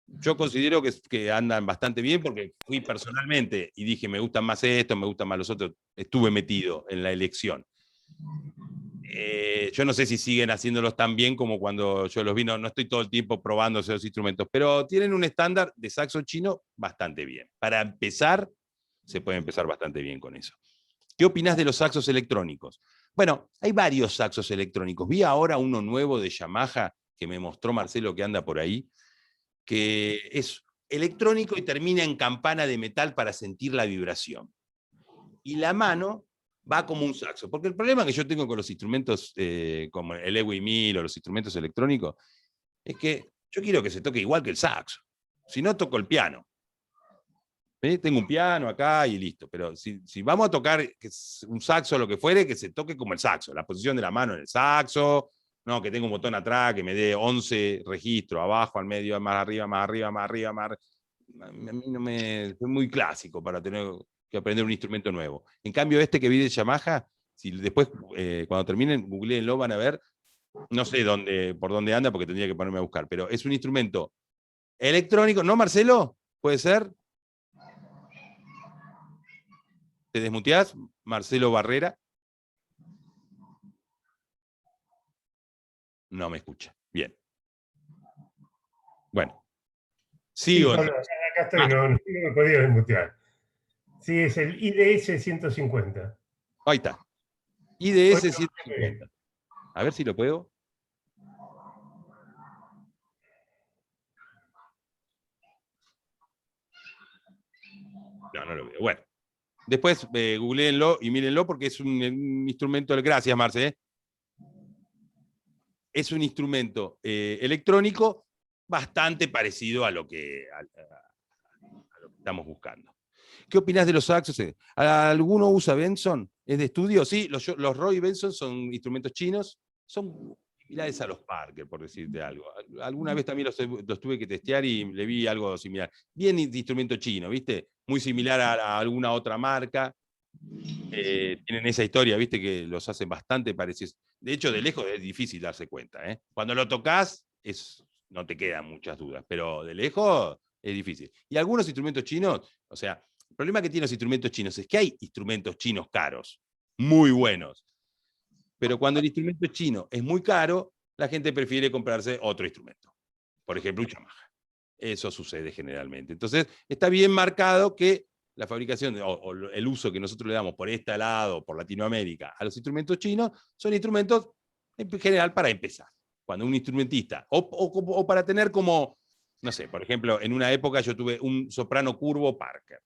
yo considero que andan bastante bien porque fui personalmente y dije, me gustan más estos, me gustan más los otros. Estuve metido en la elección. Yo no sé si siguen haciéndolos tan bien como cuando yo los vi, no estoy todo el tiempo probando esos instrumentos, pero tienen un estándar de saxo chino bastante bien. Para empezar, se puede empezar bastante bien con eso. ¿Qué opinás de los saxos electrónicos? Bueno, hay varios saxos electrónicos. Vi ahora uno nuevo de Yamaha que me mostró Marcelo que anda por ahí, que es electrónico y termina en campana de metal para sentir la vibración. Y la mano va como un saxo. Porque el problema que yo tengo con los instrumentos como el EWI 1000 o los instrumentos electrónicos es que yo quiero que se toque igual que el saxo. Si no, toco el piano. Tengo un piano acá y listo, pero si vamos a tocar un saxo o lo que fuere, que se toque como el saxo, la posición de la mano en el saxo, no que tenga un botón atrás que me dé 11 registros, abajo, al medio, más arriba, más arriba, más arriba, más arriba. A mí no me... es muy clásico para tener que aprender un instrumento nuevo. En cambio, este que vi de Yamaha, si después, cuando terminen, googleenlo, van a ver, no sé por dónde anda, porque tendría que ponerme a buscar, pero es un instrumento electrónico, ¿no, Marcelo? ¿Puede ser? ¿Te desmuteás, Marcelo Barrera? No me escucha. Bien. Bueno. Sigo. Sí, Pablo, acá estoy, no me he podido desmutear. Sí, es el IDS 150. Ahí está. IDS 150. A ver si lo puedo. No lo veo. Bueno. Después googleenlo y mírenlo porque es un instrumento. Gracias, Marce. Es un instrumento electrónico bastante parecido a lo que estamos buscando. ¿Qué opinás de los saxos? ¿Alguno usa Benson? ¿Es de estudio? Sí, los Roy Benson son instrumentos chinos. Son similares a los Parker, por decirte algo. Alguna vez también los tuve que testear y le vi algo similar. Bien de instrumento chino, ¿viste? Muy similar a alguna otra marca. Tienen esa historia, ¿viste? Que los hacen bastante parecidos. De hecho, de lejos es difícil darse cuenta. Cuando lo tocas, no te quedan muchas dudas, pero de lejos es difícil. Y algunos instrumentos chinos, o sea, el problema que tienen los instrumentos chinos es que hay instrumentos chinos caros, muy buenos. Pero cuando el instrumento chino es muy caro, la gente prefiere comprarse otro instrumento. Por ejemplo, un Yamaha. Eso sucede generalmente. Entonces, está bien marcado que la fabricación o el uso que nosotros le damos por este lado, por Latinoamérica, a los instrumentos chinos, son instrumentos en general para empezar. Cuando un instrumentista, o para tener como, no sé, por ejemplo, en una época yo tuve un soprano curvo Parker.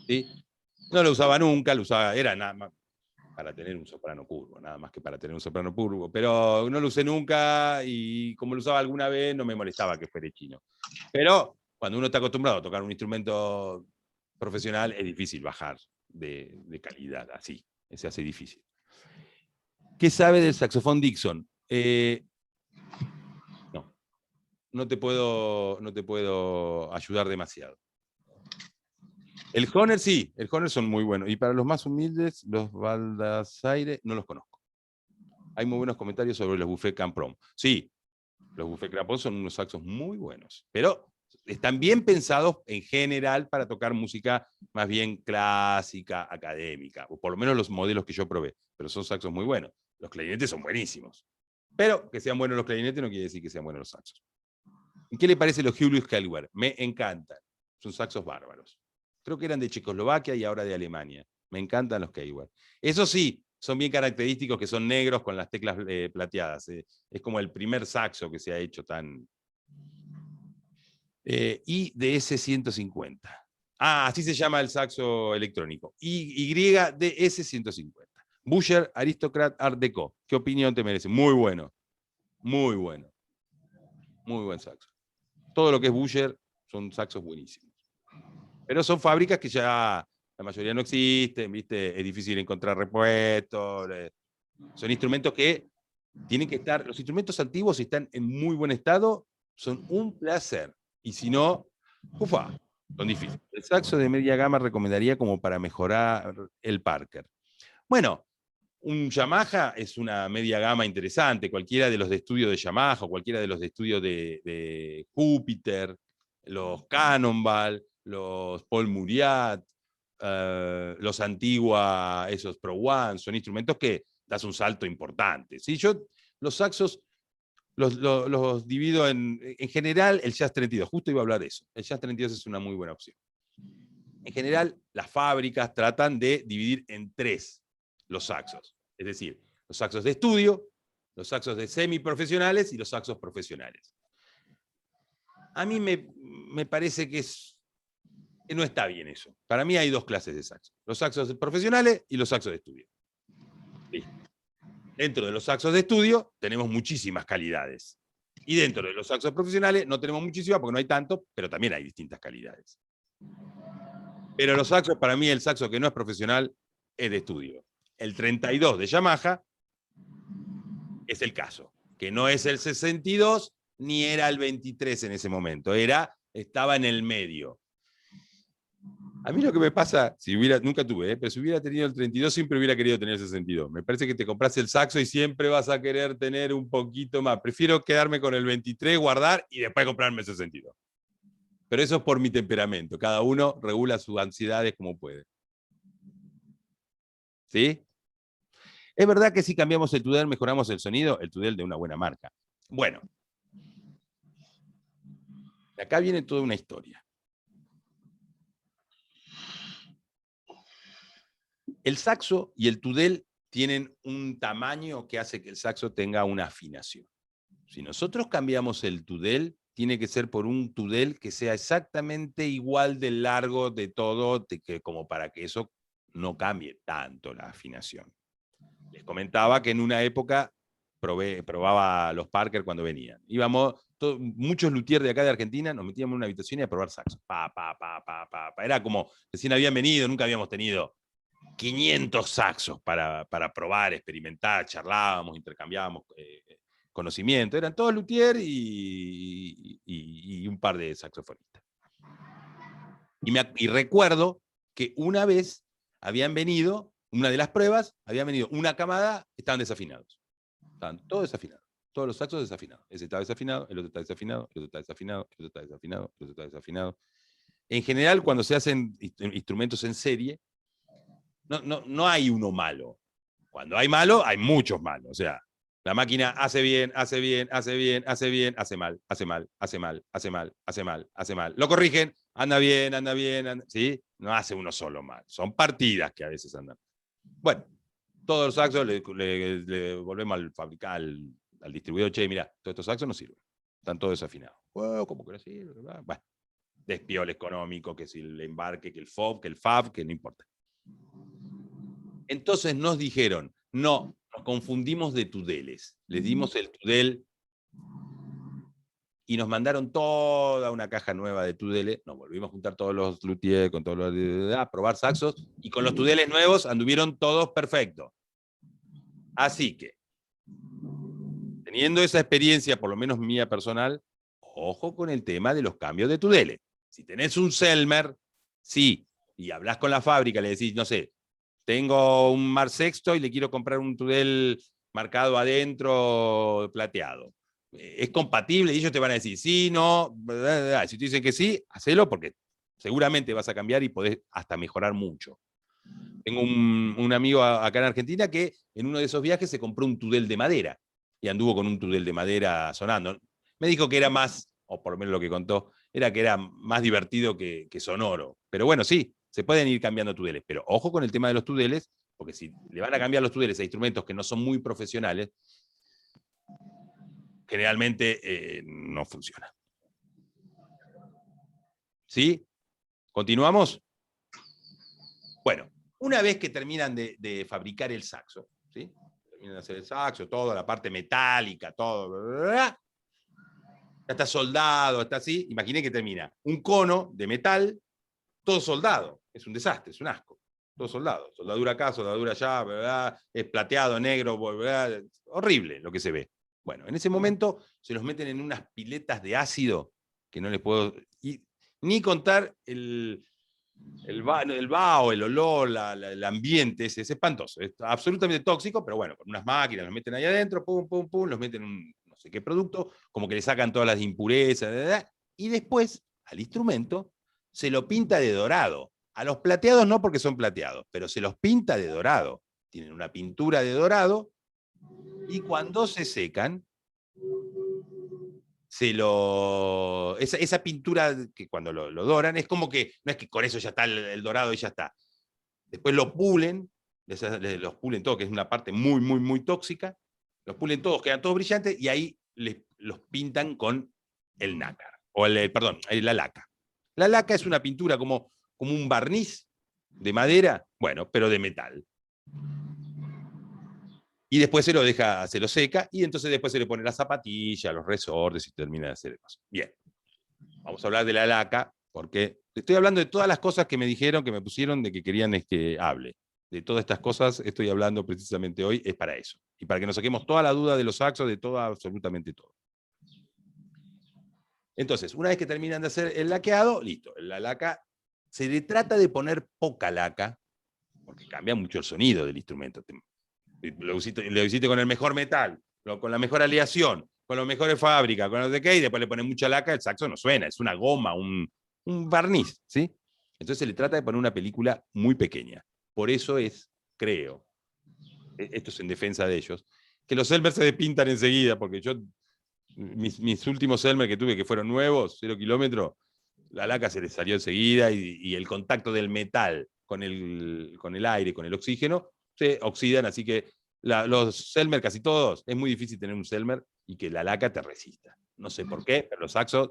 ¿Sí? No lo usaba nunca, era nada más para tener un soprano curvo, nada más que para tener un soprano curvo, pero no lo usé nunca y como lo usaba alguna vez no me molestaba que fuera chino. Pero cuando uno está acostumbrado a tocar un instrumento profesional es difícil bajar de calidad así, se hace difícil. ¿Qué sabe del saxofón Dixon? No te puedo ayudar demasiado. El Honer sí, el Honer son muy buenos. Y para los más humildes, los Baldassare no los conozco. Hay muy buenos comentarios sobre los Buffet Campron. Sí, los Buffet Campron son unos saxos muy buenos, pero están bien pensados en general para tocar música más bien clásica, académica, o por lo menos los modelos que yo probé, pero son saxos muy buenos. Los clarinetes son buenísimos. Pero que sean buenos los clarinetes no quiere decir que sean buenos los saxos. ¿Y qué le parece los Julius Kellgren? Me encantan. Son saxos bárbaros. Creo que eran de Checoslovaquia y ahora de Alemania. Me encantan los Kellgren. Eso sí, son bien característicos que son negros con las teclas plateadas. Es como el primer saxo que se ha hecho tan... IDS 150. Así se llama el saxo electrónico. YDS 150. Buescher Aristocrat Art Deco. ¿Qué opinión te merece? Muy bueno. Muy bueno. Muy buen saxo. Todo lo que es Buescher son saxos buenísimos. Pero son fábricas que ya la mayoría no existen, ¿viste? Es difícil encontrar repuestos. Son instrumentos que Tienen que estar, los instrumentos antiguos, si están en muy buen estado, son un placer. Y si no, ufa, son difíciles. El saxo de media gama recomendaría como para mejorar el Parker. Bueno, un Yamaha es una media gama interesante, cualquiera de los de estudio de Yamaha, o cualquiera de los de estudio de Júpiter, los Cannonball, los Paul Muriat, los Antigua, esos Pro One, son instrumentos que das un salto importante. ¿Sí? Yo los saxos los divido en general, el Jazz 32, justo iba a hablar de eso. El Jazz 32 es una muy buena opción. En general, las fábricas tratan de dividir en 3 los saxos. Es decir, los saxos de estudio, los saxos de semiprofesionales y los saxos profesionales. A mí me parece que no está bien eso. Para mí hay 2 clases de saxos. Los saxos profesionales y los saxos de estudio. Listo. Dentro de los saxos de estudio tenemos muchísimas calidades. Y dentro de los saxos profesionales no tenemos muchísimas porque no hay tanto, pero también hay distintas calidades. Pero los saxos, para mí el saxo que no es profesional es de estudio. El 32 de Yamaha es el caso, que no es el 62 ni era el 23 en ese momento, estaba en el medio. A mí lo que me pasa, nunca tuve, pero si hubiera tenido el 32 siempre hubiera querido tener el 62. Me parece que te compras el saxo y siempre vas a querer tener un poquito más. Prefiero quedarme con el 23, guardar y después comprarme el 62. Pero eso es por mi temperamento. Cada uno regula sus ansiedades como puede. ¿Sí? Es verdad que si cambiamos el Tudel, mejoramos el sonido, el Tudel de una buena marca. Bueno. Acá viene toda una historia. El saxo y el Tudel tienen un tamaño que hace que el saxo tenga una afinación. Si nosotros cambiamos el Tudel, tiene que ser por un Tudel que sea exactamente igual de largo de todo, como para que eso no cambie tanto la afinación. Les comentaba que en una época probaba los Parker cuando venían. Muchos luthiers de acá de Argentina nos metíamos en una habitación y a probar saxo. Era como, recién habían venido, nunca habíamos tenido 500 saxos para probar, experimentar, charlábamos, intercambiábamos conocimiento. Eran todos luthiers y un par de saxofonistas. Y recuerdo que una vez habían venido, una de las pruebas, habían venido una camada, estaban desafinados. Estaban todos desafinados. Todos los saxos desafinados. Ese está desafinado, el otro está desafinado, el otro está desafinado, el otro está desafinado, el otro está desafinado. En general, cuando se hacen instrumentos en serie, no hay uno malo. Cuando hay malo, hay muchos malos. O sea, la máquina hace bien, hace bien, hace bien, hace bien, hace mal, hace mal, hace mal, hace mal, hace mal, hace mal. Lo corrigen, anda bien, ¿sí? No hace uno solo mal. Son partidas que a veces andan. Bueno, todos los saxos le volvemos al fabricante, al distribuidor, che, mirá, todos estos saxos no sirven. Están todos desafinados. ¿Cómo que no sirven? Bueno, despiole económico, que si el embarque, que el FOB, que el FAB, que no importa. Entonces nos dijeron, no, nos confundimos de tudeles. Les dimos el tudel y nos mandaron toda una caja nueva de tudeles. Nos volvimos a juntar todos los luthiers, con todos los a probar saxos, y con los tudeles nuevos anduvieron todos perfectos. Así que, teniendo esa experiencia, por lo menos mía personal, ojo con el tema de los cambios de tudeles. Si tenés un Selmer, sí, y hablas con la fábrica, le decís, no sé, tengo un Mar Sexto y le quiero comprar un Tudel marcado adentro plateado. ¿Es compatible? Y ellos te van a decir, sí, no. Si te dicen que sí, hacelo porque seguramente vas a cambiar y podés hasta mejorar mucho. Tengo un amigo acá en Argentina que en uno de esos viajes se compró un Tudel de madera y anduvo con un Tudel de madera sonando. Me dijo que era más, o por lo menos lo que contó, era que era más divertido que sonoro. Pero bueno, sí, se pueden ir cambiando tudeles, pero ojo con el tema de los tudeles, porque si le van a cambiar los tudeles a instrumentos que no son muy profesionales, generalmente no funciona. ¿Sí? ¿Continuamos? Bueno, una vez que terminan de fabricar el saxo, ¿sí? Terminan de hacer el saxo, toda la parte metálica, todo, ya está soldado, está así. Imaginen que termina un cono de metal, todo soldado. Es un desastre, es un asco. todos soldados. Soldadura acá, soldadura allá, ¿verdad? Es plateado, negro, ¿verdad? Horrible lo que se ve. Bueno, en ese momento se los meten en unas piletas de ácido que no les puedo ni contar el vaho, el olor, el ambiente, es espantoso, es absolutamente tóxico, pero bueno, con unas máquinas los meten ahí adentro, pum, pum, pum, los meten en un no sé qué producto, como que le sacan todas las impurezas, y después al instrumento se lo pinta de dorado. A los plateados no porque son plateados, pero se los pinta de dorado. Tienen una pintura de dorado, y cuando se secan, esa pintura que cuando lo doran, es como que, no es que con eso ya está el dorado y ya está. Después lo pulen, los pulen todo, que es una parte muy, muy, muy tóxica, los pulen todos, quedan todos brillantes, y ahí los pintan con el nácar, o la laca. La laca es una pintura como un barniz de madera, bueno, pero de metal. Y después se lo seca, y entonces después se le pone la zapatilla, los resortes, y termina de hacer cosas. Bien, vamos a hablar de la laca, porque estoy hablando de todas las cosas que me dijeron, que me pusieron, de que querían que hable. De todas estas cosas estoy hablando precisamente hoy, es para eso. Y para que nos saquemos toda la duda de los saxos, de todo, absolutamente todo. Entonces, una vez que terminan de hacer el laqueado, listo. La laca, se le trata de poner poca laca, porque cambia mucho el sonido del instrumento. Lo hiciste con el mejor metal, con la mejor aleación, con los mejores fábricas, con los de qué, y después le pones mucha laca, el saxo no suena, es una goma, un barniz, ¿sí? Entonces se le trata de poner una película muy pequeña. Por eso creo, esto es en defensa de ellos, que los Selmer se despintan enseguida, porque mis últimos Selmer que tuve, que fueron nuevos, 0 kilómetros, la laca se les salió enseguida, y el contacto del metal con el aire, con el oxígeno, se oxidan, así que los Selmer, casi todos, es muy difícil tener un Selmer y que la laca te resista. No sé por qué, pero los saxos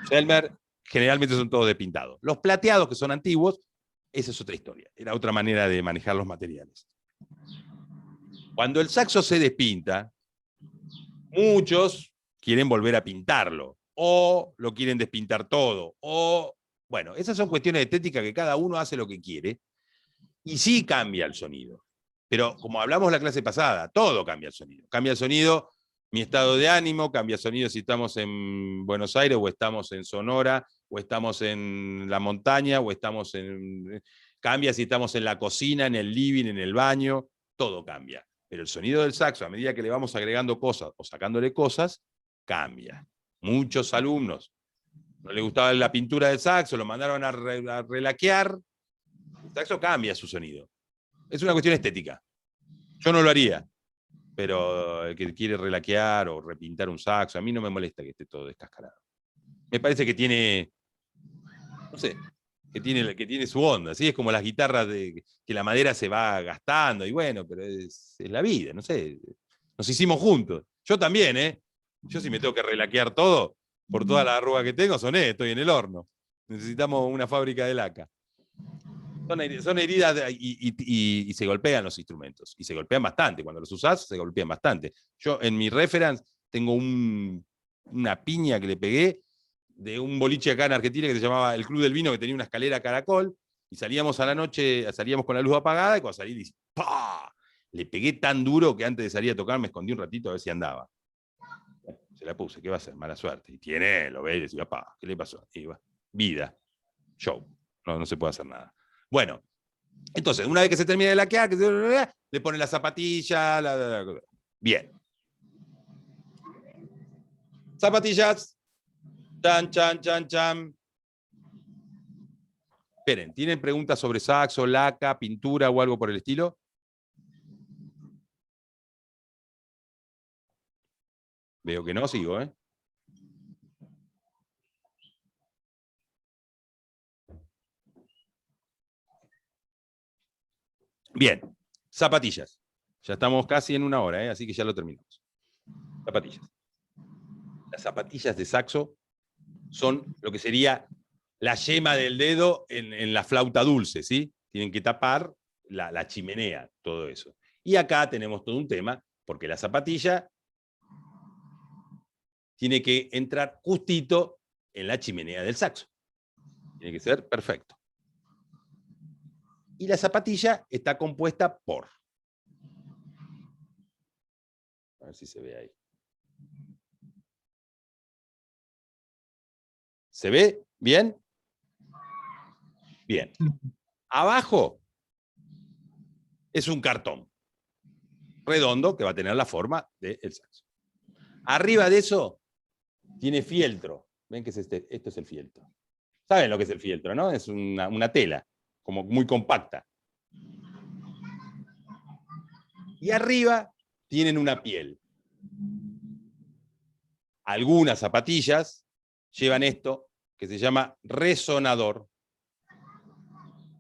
Selmer generalmente son todos despintados. Los plateados, que son antiguos, esa es otra historia, era otra manera de manejar los materiales. Cuando el saxo se despinta, muchos quieren volver a pintarlo, o lo quieren despintar todo, bueno, esas son cuestiones de estética que cada uno hace lo que quiere, y sí cambia el sonido. Pero como hablamos la clase pasada, todo cambia el sonido. Cambia el sonido mi estado de ánimo, cambia el sonido si estamos en Buenos Aires, o estamos en Sonora, o estamos en la montaña, o estamos cambia si estamos en la cocina, en el living, en el baño, todo cambia. Pero el sonido del saxo, a medida que le vamos agregando cosas o sacándole cosas, cambia. Muchos alumnos no les gustaba la pintura del saxo, lo mandaron a relaquear. El saxo cambia su sonido. Es una cuestión estética. Yo no lo haría, pero el que quiere relaquear o repintar un saxo, a mí no me molesta que esté todo descascarado. Me parece que tiene, no sé, que tiene su onda, ¿sí? Es como las guitarras que la madera se va gastando, y bueno, pero es la vida, no sé. Nos hicimos juntos. Yo también, ¿eh? Yo si me tengo que relaquear todo, por toda la arruga que tengo, estoy en el horno. Necesitamos una fábrica de laca. Son heridas y se golpean los instrumentos. Y se golpean bastante. Cuando los usás, se golpean bastante. Yo en mi reference tengo una piña que le pegué de un boliche acá en Argentina que se llamaba el Club del Vino, que tenía una escalera caracol, y salíamos a la noche, salíamos con la luz apagada, y cuando salí, ¡pah! Le pegué tan duro que antes de salir a tocar me escondí un ratito a ver si andaba. Se la puse, ¿qué va a hacer? Mala suerte. Y lo ve y decía, ¡pah! ¿Qué le pasó? Y va, vida, show. No se puede hacer nada. Bueno, entonces, una vez que se termina de laquear, le pone la zapatilla, bien. Zapatillas. Chan, chan, chan, chan. Esperen, ¿tienen preguntas sobre saxo, laca, pintura o algo por el estilo? Veo que no, sigo, ¿eh? Bien, zapatillas. Ya estamos casi en una hora, ¿eh? Así que ya lo terminamos. Zapatillas. Las zapatillas de saxo son lo que sería la yema del dedo en la flauta dulce, ¿sí? Tienen que tapar la chimenea, todo eso. Y acá tenemos todo un tema, porque la zapatilla tiene que entrar justito en la chimenea del saxo. Tiene que ser perfecto. Y la zapatilla está compuesta por. A ver si se ve ahí. ¿Se ve bien? Bien. Abajo es un cartón redondo que va a tener la forma del saxo. Arriba de eso tiene fieltro. ¿Ven que es este? Esto es el fieltro. ¿Saben lo que es el fieltro, no? Es una tela, como muy compacta. Y arriba tienen una piel. Algunas zapatillas llevan esto que se llama resonador,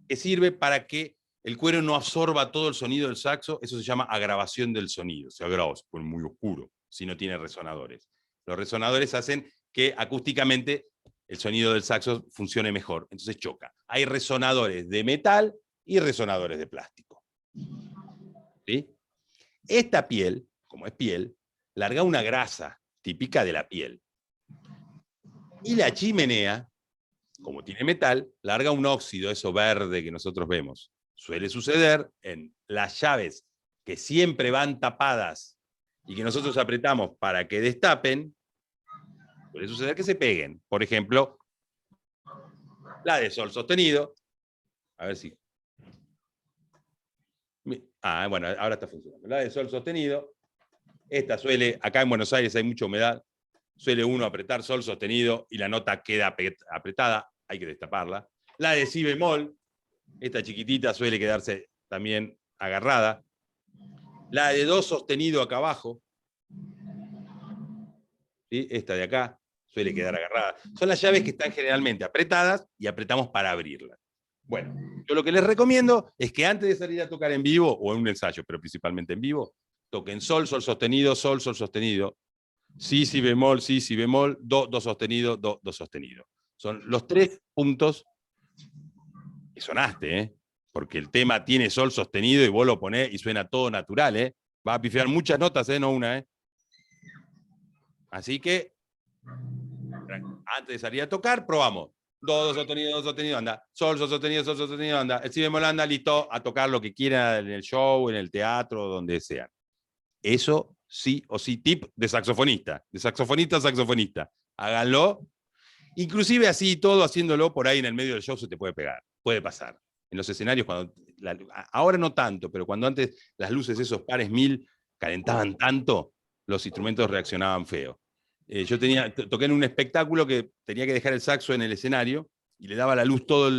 que sirve para que el cuero no absorba todo el sonido del saxo. Eso se llama agravación del sonido. Se agrava, se pone muy oscuro si no tiene resonadores. Los resonadores hacen que acústicamente el sonido del saxo funcione mejor, entonces choca. Hay resonadores de metal y resonadores de plástico. ¿Sí? Esta piel, como es piel, larga una grasa típica de la piel. Y la chimenea, como tiene metal, larga un óxido, eso verde que nosotros vemos. Suele suceder en las llaves que siempre van tapadas y que nosotros apretamos para que destapen, suele suceder que se peguen. Por ejemplo, la de sol sostenido. A ver si... bueno, ahora está funcionando. La de sol sostenido. Esta suele, acá en Buenos Aires hay mucha humedad, suele uno apretar sol sostenido y la nota queda apretada, hay que destaparla. La de si bemol, esta chiquitita suele quedarse también agarrada. La de do sostenido acá abajo, ¿sí? Esta de acá suele quedar agarrada. Son las llaves que están generalmente apretadas y apretamos para abrirlas. Bueno, yo lo que les recomiendo es que antes de salir a tocar en vivo, o en un ensayo, pero principalmente en vivo, toquen sol, sol sostenido, sol, sol sostenido, si, si bemol, do, do sostenido, do, do sostenido. Son los 3 puntos que sonaste, ¿eh? Porque el tema tiene sol sostenido y vos lo ponés y suena todo natural, ¿eh? Va a pifiar muchas notas, ¿eh? No una, ¿eh? Así que, antes de salir a tocar, probamos. Do sostenido, anda. Sol sostenido, anda. El si bemol anda, listo, a tocar lo que quiera en el show, en el teatro, donde sea. Eso sí o sí, tip de saxofonista. De saxofonista a saxofonista. Háganlo. Inclusive así, todo haciéndolo por ahí en el medio del show se te puede pegar. Puede pasar. En los escenarios, ahora no tanto, pero cuando antes las luces, esos pares 1000, calentaban tanto, los instrumentos reaccionaban feo. Yo toqué en un espectáculo que tenía que dejar el saxo en el escenario y le daba la luz todo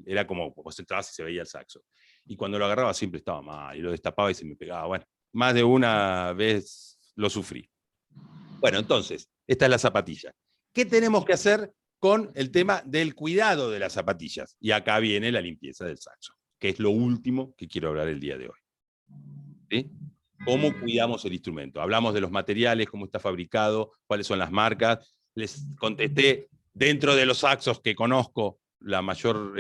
era como, vos entrabas y se veía el saxo. Y cuando lo agarraba siempre estaba mal, y lo destapaba y se me pegaba. Bueno, más de una vez lo sufrí. Bueno, entonces, esta es la zapatilla. ¿Qué tenemos que hacer con el tema del cuidado de las zapatillas? Y acá viene la limpieza del saxo, que es lo último que quiero hablar el día de hoy. ¿Sí? ¿Cómo cuidamos el instrumento? Hablamos de los materiales, cómo está fabricado, cuáles son las marcas. Les contesté, dentro de los saxos que conozco, la mayor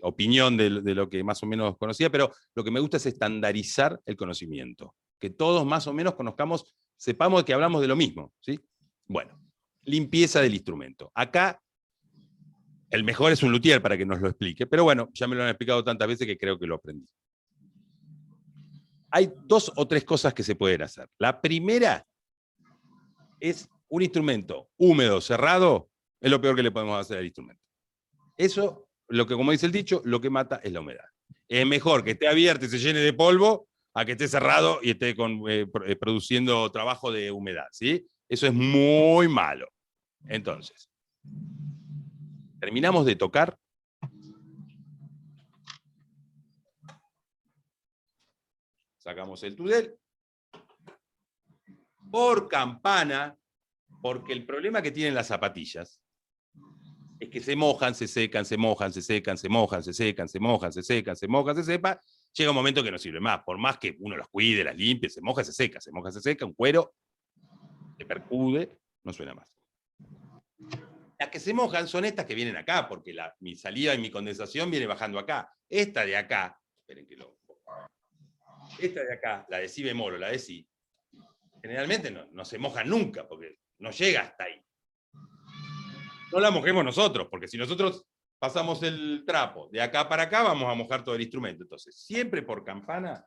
opinión de lo que más o menos conocía, pero lo que me gusta es estandarizar el conocimiento. Que todos más o menos conozcamos, sepamos que hablamos de lo mismo. ¿Sí? Bueno, limpieza del instrumento. Acá, el mejor es un luthier para que nos lo explique, pero bueno, ya me lo han explicado tantas veces que creo que lo aprendí. Hay 2 o 3 cosas que se pueden hacer. La primera es un instrumento húmedo, cerrado, es lo peor que le podemos hacer al instrumento. Eso, como dice el dicho, lo que mata es la humedad. Es mejor que esté abierto y se llene de polvo a que esté cerrado y esté produciendo trabajo de humedad, ¿sí? Eso es muy malo. Entonces, terminamos de tocar. Sacamos el tudel. Por campana, porque el problema que tienen las zapatillas es que se mojan, se secan, se mojan, se secan, se mojan, se secan, se mojan, se secan, se mojan, se sepa. Llega un momento que no sirve más. Por más que uno los cuide, las limpie, se moja, se seca, se moja, se seca, un cuero se percude, no suena más. Las que se mojan son estas que vienen acá, porque mi salida y mi condensación viene bajando acá. Esta de acá, esperen que esta de acá, la de si bemol o la de si, generalmente no se mojan nunca, porque no llega hasta ahí. No la mojemos nosotros, porque si nosotros pasamos el trapo. De acá para acá vamos a mojar todo el instrumento. Entonces, siempre por campana,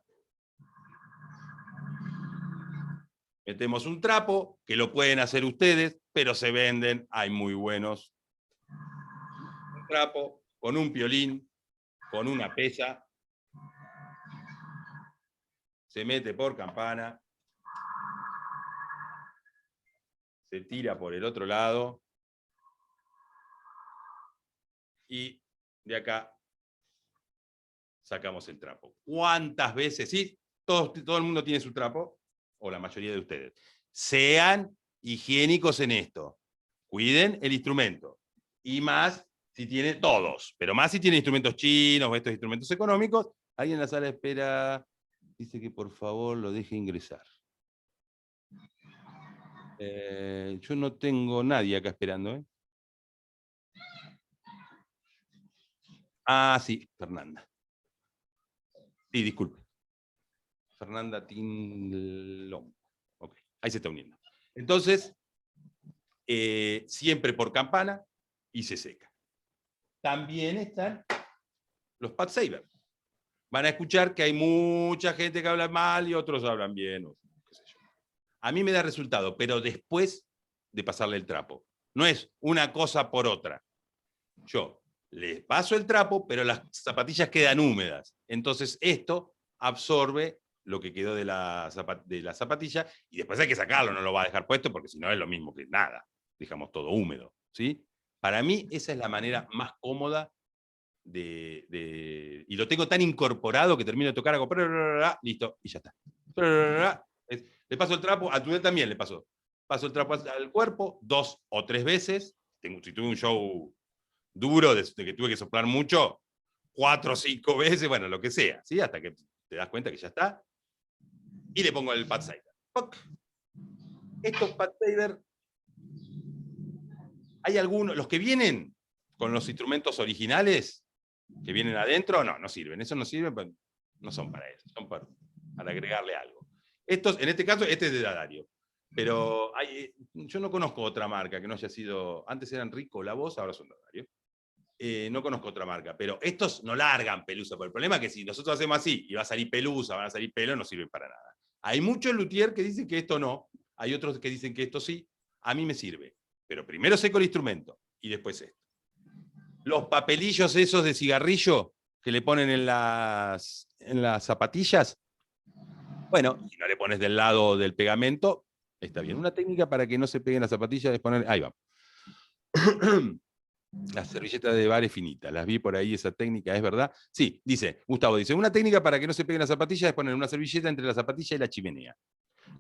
metemos un trapo, que lo pueden hacer ustedes, pero se venden, hay muy buenos. Un trapo con un piolín, con una pesa, se mete por campana, se tira por el otro lado, y de acá sacamos el trapo. ¿Cuántas veces? Sí, todo el mundo tiene su trapo, o la mayoría de ustedes. Sean higiénicos en esto. Cuiden el instrumento. Y más si tienen todos, pero más si tienen instrumentos chinos o estos instrumentos económicos. Alguien en la sala de espera dice que por favor lo deje ingresar. Yo no tengo nadie acá esperando, ¿eh? Ah, sí, Fernanda. Sí, disculpe. Fernanda Tinlón. Ok, ahí se está uniendo. Entonces, siempre por campana y se seca. También están los pad saver. Van a escuchar que hay mucha gente que habla mal y otros hablan bien. O qué sé yo. A mí me da resultado, pero después de pasarle el trapo. No es una cosa por otra. Yo les paso el trapo, pero las zapatillas quedan húmedas. Entonces esto absorbe lo que quedó de la zapatilla y después hay que sacarlo, no lo va a dejar puesto porque si no es lo mismo que nada. Dejamos todo húmedo, ¿sí? Para mí esa es la manera más cómoda y lo tengo tan incorporado que termino de tocar, hago listo, y ya está. Le paso el trapo, a Tudel también le paso. Paso el trapo al cuerpo 2 o 3 veces. Si tuve un show duro, de que tuve que soplar mucho, 4 o 5 veces, bueno, lo que sea, ¿sí? Hasta que te das cuenta que ya está. Y le pongo el pad saver. Estos pad saver, hay algunos, los que vienen con los instrumentos originales, que vienen adentro, no sirven. Esos no sirven, pues, no son para eso, son para agregarle algo. Estos, en este caso, este es de Daddario. Pero yo no conozco otra marca que no haya sido. Antes eran Rico La Voz, ahora son Daddario. No conozco otra marca, pero estos no largan pelusa. Pero el problema es que si nosotros hacemos así y va a salir pelusa, van a salir pelo, no sirve para nada. Hay muchos luthier que dicen que esto no, hay otros que dicen que esto sí. A mí me sirve. Pero primero seco el instrumento y después esto. Los papelillos esos de cigarrillo que le ponen en las zapatillas, bueno, si no le pones del lado del pegamento, está bien. Una técnica para que no se peguen las zapatillas es poner, ahí va. Las servilletas de bar es finita, las vi por ahí, esa técnica, ¿es verdad? Sí, Gustavo dice, una técnica para que no se peguen las zapatillas es poner una servilleta entre la zapatilla y la chimenea.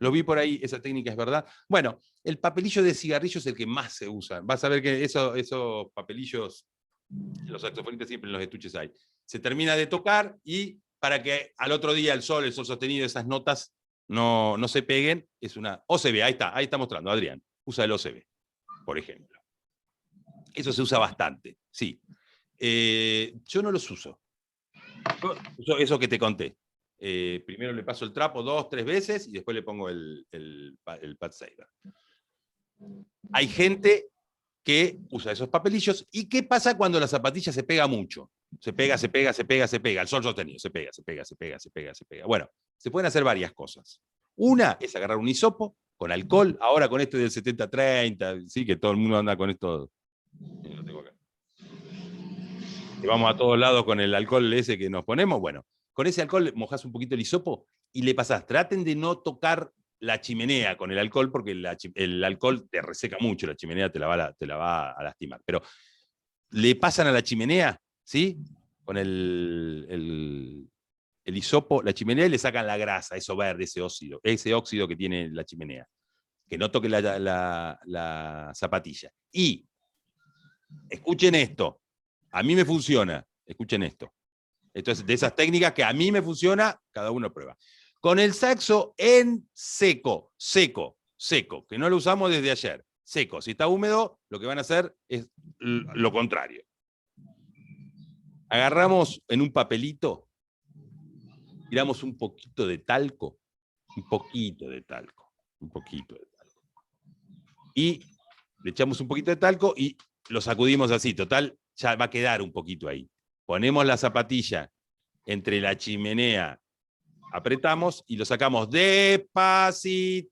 Lo vi por ahí, esa técnica es verdad. Bueno, el papelillo de cigarrillo es el que más se usa. Vas a ver que esos papelillos, los saxofonistas siempre en los estuches hay. Se termina de tocar y para que al otro día el sol sostenido, esas notas no se peguen, es una OCB, ahí está mostrando, Adrián, usa el OCB, por ejemplo. Eso se usa bastante, sí. Yo no los uso. Eso que te conté. Primero le paso el trapo 2, 3 veces y después le pongo el pad saver. Hay gente que usa esos papelillos. ¿Y qué pasa cuando la zapatilla se pega mucho? Se pega, el sol sostenido, se pega. Bueno, se pueden hacer varias cosas. Una es agarrar un hisopo con alcohol, ahora con esto del 70-30, sí, que todo el mundo anda con esto. Lo tengo acá. Que vamos a todos lados con el alcohol ese que nos ponemos, bueno, con ese alcohol mojás un poquito el hisopo y le pasás. Traten de no tocar la chimenea con el alcohol, porque el alcohol te reseca mucho, la chimenea te la va a lastimar. Pero le pasan a la chimenea, ¿sí? Con el hisopo, la chimenea, y le sacan la grasa, eso verde, ese óxido que tiene la chimenea. Que no toque la zapatilla. Y, escuchen esto, a mí me funciona, escuchen esto. Esto es de esas técnicas que a mí me funciona, cada uno prueba. Con el saxo en seco, que no lo usamos desde ayer. Seco, si está húmedo, lo que van a hacer es lo contrario. Agarramos en un papelito, tiramos un poquito de talco, y le echamos un poquito de talco y lo sacudimos así. Total, ya va a quedar un poquito ahí. Ponemos la zapatilla entre la chimenea, apretamos y lo sacamos despacito,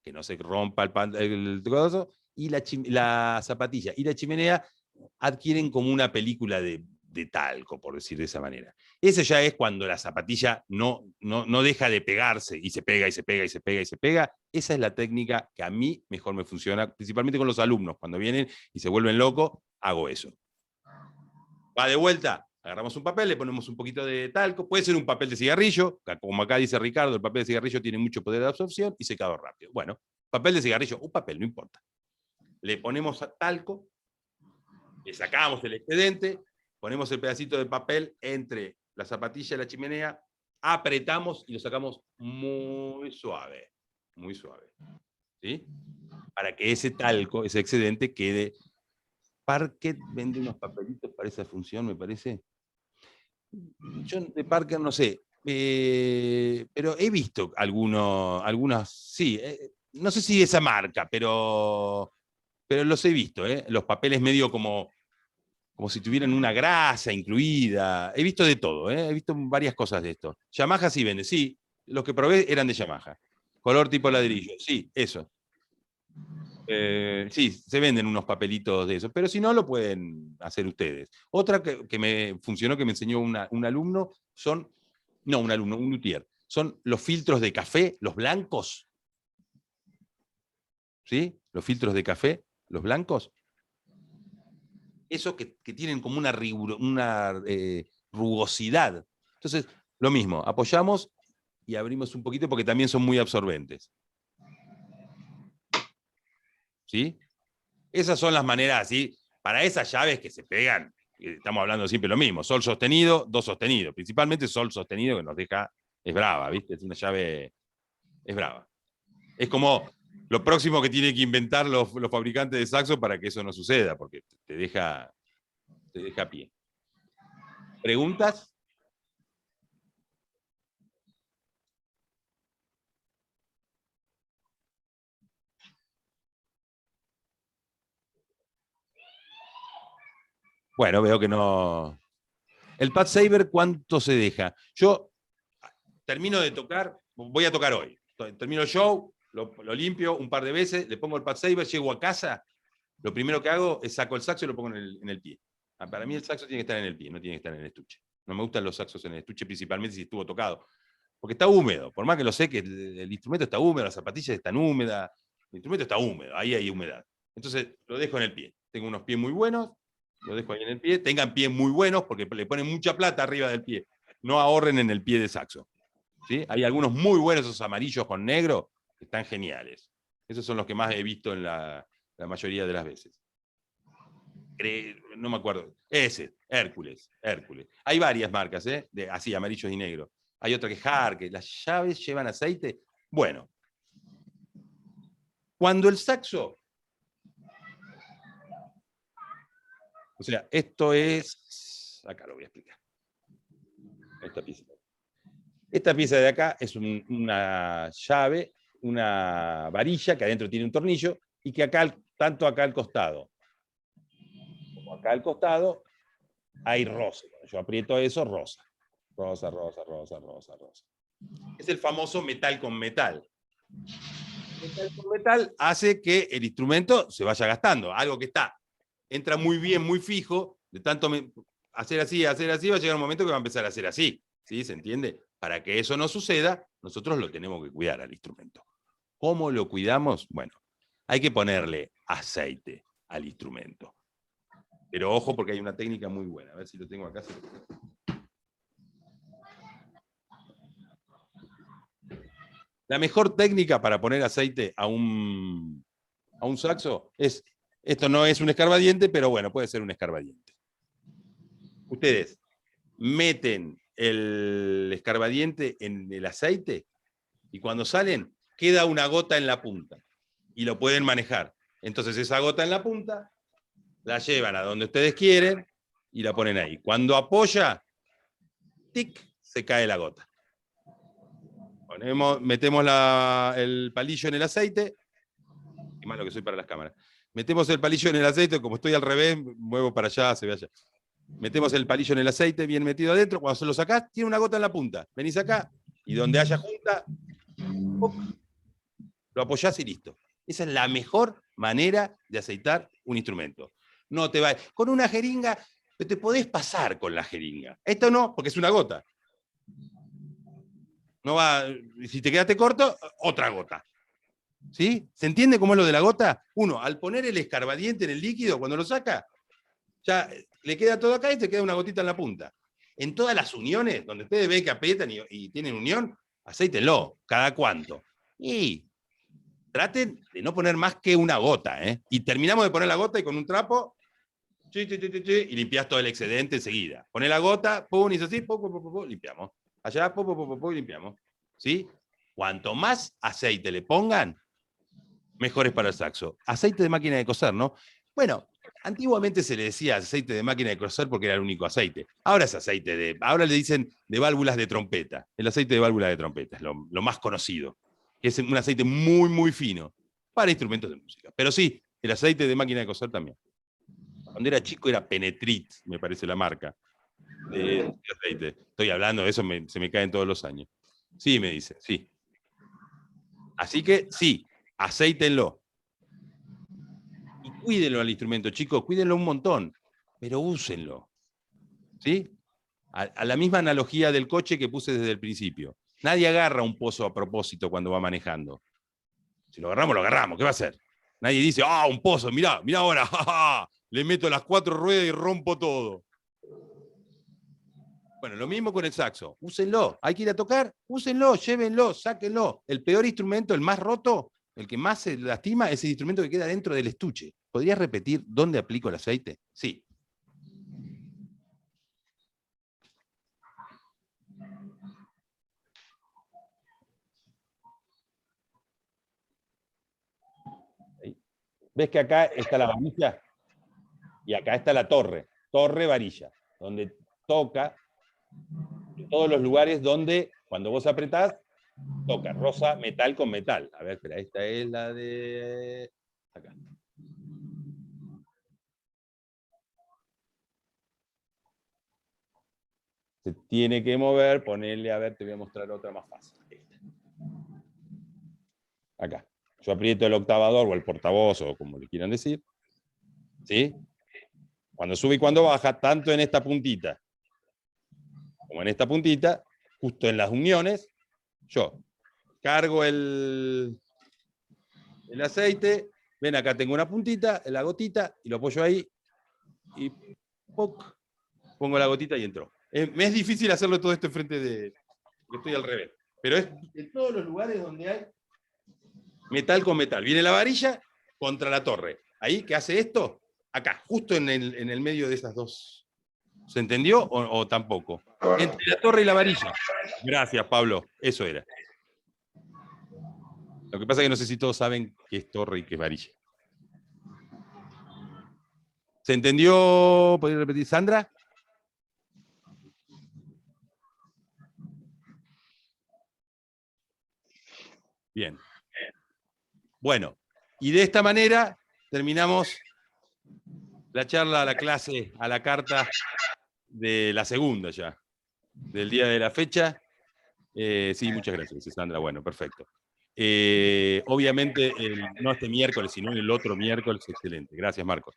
que no se rompa el trozo, y la zapatilla y la chimenea adquieren como una película de talco, por decir de esa manera. Eso ya es cuando la zapatilla no deja de pegarse y se pega y se pega y se pega y se pega. Esa es la técnica que a mí mejor me funciona, principalmente con los alumnos. Cuando vienen y se vuelven locos, hago eso. Va de vuelta, agarramos un papel, le ponemos un poquito de talco, puede ser un papel de cigarrillo, como acá dice Ricardo, el papel de cigarrillo tiene mucho poder de absorción y secado rápido. Bueno, papel de cigarrillo, un papel, no importa. Le ponemos talco, le sacamos el excedente, ponemos el pedacito de papel entre la zapatilla y la chimenea, apretamos y lo sacamos muy suave, ¿sí? Para que ese talco, ese excedente quede. Parker vende unos papelitos para esa función, me parece. Yo de Parker no sé, pero he visto algunas, sí, no sé si de esa marca, pero los he visto, los papeles medio como si tuvieran una grasa incluida. He visto de todo, he visto varias cosas de esto. Yamaha sí vende, sí, los que probé eran de Yamaha. Color tipo ladrillo, sí, eso. Sí, se venden unos papelitos de eso, pero si no, lo pueden hacer ustedes. Otra que me funcionó, que me enseñó un alumno, un luthier, son los filtros de café, los blancos. ¿Sí? Los filtros de café, los blancos. Esos que tienen como una rugosidad. Entonces, lo mismo, apoyamos y abrimos un poquito porque también son muy absorbentes. ¿Sí? Esas son las maneras así, para esas llaves que se pegan, estamos hablando siempre lo mismo, sol sostenido, do sostenido, principalmente sol sostenido que nos deja, es brava, ¿viste? Es una llave, es brava. Es como lo próximo que tienen que inventar los fabricantes de saxo para que eso no suceda, porque te deja a pie. ¿Preguntas? Bueno, veo que no. El Pad Saber, ¿cuánto se deja? Yo termino de tocar, voy a tocar hoy. Termino el show, lo limpio un par de veces, le pongo el Pad Saber, llego a casa, lo primero que hago es saco el saxo y lo pongo en el pie. Para mí el saxo tiene que estar en el pie, no tiene que estar en el estuche. No me gustan los saxos en el estuche, principalmente si estuvo tocado. Porque está húmedo, por más que lo sé que el instrumento está húmedo, las zapatillas están húmedas, el instrumento está húmedo, ahí hay humedad. Entonces lo dejo en el pie. Tengo unos pies muy buenos, lo dejo ahí en el pie. Tengan pies muy buenos porque le ponen mucha plata arriba del pie. No ahorren en el pie de saxo. ¿Sí? Hay algunos muy buenos, esos amarillos con negro, que están geniales. Esos son los que más he visto en la mayoría de las veces. No me acuerdo. Ese, Hércules. Hay varias marcas, así, amarillos y negros. Hay otra que es Harker. Las llaves llevan aceite. Bueno. Cuando el saxo... O sea, esto es... Acá lo voy a explicar. Esta pieza. Esta pieza de acá es una llave, una varilla que adentro tiene un tornillo y que acá, tanto acá al costado como acá al costado, hay rosa. Cuando yo aprieto eso, rosa. Rosa. Es el famoso metal con metal. Metal con metal hace que el instrumento se vaya gastando. Algo que entra muy bien, muy fijo, de tanto hacer así, va a llegar un momento que va a empezar a hacer así. ¿Sí? ¿Se entiende? Para que eso no suceda, nosotros lo tenemos que cuidar al instrumento. ¿Cómo lo cuidamos? Bueno, hay que ponerle aceite al instrumento. Pero ojo porque hay una técnica muy buena. A ver si lo tengo acá. La mejor técnica para poner aceite a un saxo es, esto no es un escarbadiente, pero bueno, puede ser un escarbadiente. Ustedes meten el escarbadiente en el aceite y cuando salen queda una gota en la punta y lo pueden manejar. Entonces esa gota en la punta la llevan a donde ustedes quieren y la ponen ahí. Cuando apoya, tic, se cae la gota. Metemos el palillo en el aceite. Qué malo que soy para las cámaras. Metemos el palillo en el aceite, como estoy al revés, muevo para allá, se ve allá. Metemos el palillo en el aceite, bien metido adentro. Cuando se lo sacás, tiene una gota en la punta. Venís acá, y donde haya junta, ¡puc! Lo apoyás y listo. Esa es la mejor manera de aceitar un instrumento. No te va. Con una jeringa, te podés pasar con la jeringa. Esto no, porque es una gota. No va, si te quedaste corto, otra gota. ¿Sí? ¿Se entiende cómo es lo de la gota? Uno, al poner el escarbadiente en el líquido, cuando lo saca, ya le queda todo acá y te queda una gotita en la punta. En todas las uniones, donde ustedes ven que aprietan y tienen unión, acéitenlo. ¿Cada cuánto? Y traten de no poner más que una gota, ¿eh? Y terminamos de poner la gota y con un trapo, y limpiás todo el excedente enseguida. Poné la gota, pum, y así, pum, limpiamos. Allá, pum, y limpiamos. ¿Sí? Cuanto más aceite le pongan, mejor es para el saxo. Aceite de máquina de coser, ¿no? Bueno, antiguamente se le decía aceite de máquina de coser porque era el único aceite. Ahora es aceite de... Ahora le dicen de válvulas de trompeta. El aceite de válvula de trompeta es lo más conocido. Es un aceite muy, muy fino para instrumentos de música. Pero sí, el aceite de máquina de coser también. Cuando era chico era Penetrit, me parece la marca de aceite. Estoy hablando de eso, se me caen todos los años. Sí, me dice, sí. Así que sí, acéitenlo. Y cuídenlo al instrumento, chicos, cuídenlo un montón, pero úsenlo. ¿Sí? A la misma analogía del coche que puse desde el principio. Nadie agarra un pozo a propósito cuando va manejando. Si lo agarramos, lo agarramos. ¿Qué va a hacer? Nadie dice, ¡ah, un pozo! Mirá ahora, ¡ja, ja! Le meto las 4 ruedas y rompo todo. Bueno, lo mismo con el saxo. Úsenlo. Hay que ir a tocar, úsenlo, llévenlo, sáquenlo. El peor instrumento, el más roto, el que más se lastima, es el instrumento que queda dentro del estuche. ¿Podrías repetir dónde aplico el aceite? Sí. ¿Ves que acá está la varilla? Y acá está la torre. Torre-varilla. Donde toca en todos los lugares donde, cuando vos apretás, toca. Rosa, metal con metal. A ver, espera, esta es la de... acá. Se tiene que mover, ponerle, a ver, te voy a mostrar otra más fácil. Esta. Acá. Yo aprieto el octavador o el portavoz, o como le quieran decir. ¿Sí? Cuando sube y cuando baja, tanto en esta puntita como en esta puntita, justo en las uniones, yo cargo el aceite, ven acá tengo una puntita, la gotita, y lo apoyo ahí, y ¡poc! Pongo la gotita y entró. Me es difícil hacerlo todo esto enfrente de... porque estoy al revés. Pero es en todos los lugares donde hay metal con metal. Viene la varilla contra la torre. Ahí, ¿qué hace esto? Acá, justo en el medio de esas dos. ¿Se entendió o tampoco? Entre la torre y la varilla. Gracias, Pablo. Eso era. Lo que pasa es que no sé si todos saben qué es torre y qué es varilla. ¿Se entendió? ¿Podría repetir, Sandra? Bien. Bueno, y de esta manera terminamos la charla, a la clase, a la carta de la segunda ya, del día de la fecha. Sí, muchas gracias, Sandra. Bueno, perfecto. Obviamente, no este miércoles, sino el otro miércoles, excelente. Gracias, Marcos.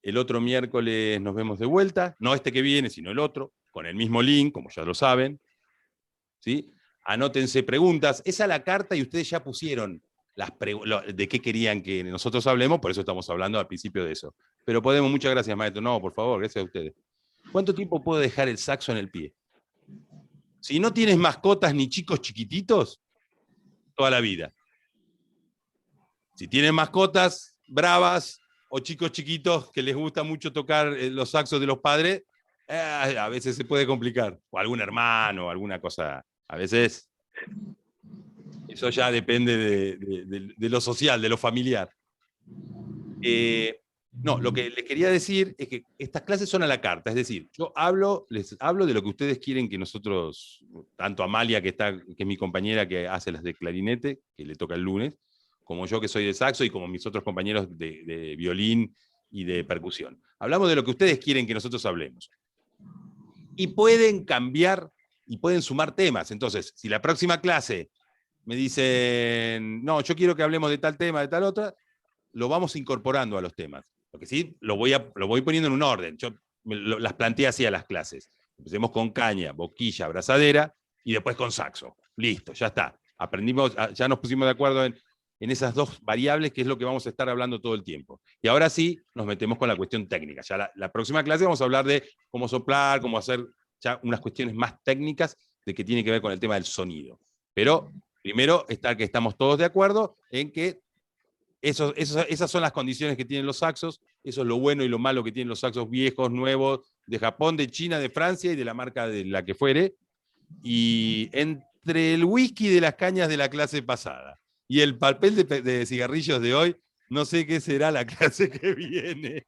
El otro miércoles nos vemos de vuelta, no este que viene, sino el otro, con el mismo link, como ya lo saben. ¿Sí? Anótense preguntas. Esa es la carta y ustedes ya pusieron de qué querían que nosotros hablemos, por eso estamos hablando al principio de eso. Pero podemos, muchas gracias, maestro. No, por favor, gracias a ustedes. ¿Cuánto tiempo puedo dejar el saxo en el pie? Si no tienes mascotas ni chicos chiquititos, toda la vida. Si tienes mascotas bravas o chicos chiquitos que les gusta mucho tocar los saxos de los padres, a veces se puede complicar. O algún hermano, alguna cosa. A veces eso ya depende de lo social, de lo familiar. No, lo que les quería decir es que estas clases son a la carta, es decir, yo les hablo de lo que ustedes quieren que nosotros, tanto Amalia, que es mi compañera que hace las de clarinete, que le toca el lunes, como yo que soy de saxo y como mis otros compañeros de violín y de percusión. Hablamos de lo que ustedes quieren que nosotros hablemos. Y pueden cambiar y pueden sumar temas. Entonces, si la próxima clase me dicen, no, yo quiero que hablemos de tal tema, de tal otra, lo vamos incorporando a los temas. Lo que sí, lo voy poniendo en un orden. Yo las planteé así a las clases. Empecemos con caña, boquilla, abrazadera, y después con saxo. Listo, ya está. Aprendimos, ya nos pusimos de acuerdo en esas dos variables, que es lo que vamos a estar hablando todo el tiempo. Y ahora sí, nos metemos con la cuestión técnica. Ya la próxima clase vamos a hablar de cómo soplar, cómo hacer ya unas cuestiones más técnicas de que tiene que ver con el tema del sonido. Pero primero está que estamos todos de acuerdo en que esas son las condiciones que tienen los saxos, eso es lo bueno y lo malo que tienen los saxos viejos, nuevos, de Japón, de China, de Francia y de la marca de la que fuere. Y entre el whisky de las cañas de la clase pasada y el papel de cigarrillos de hoy, no sé qué será la clase que viene.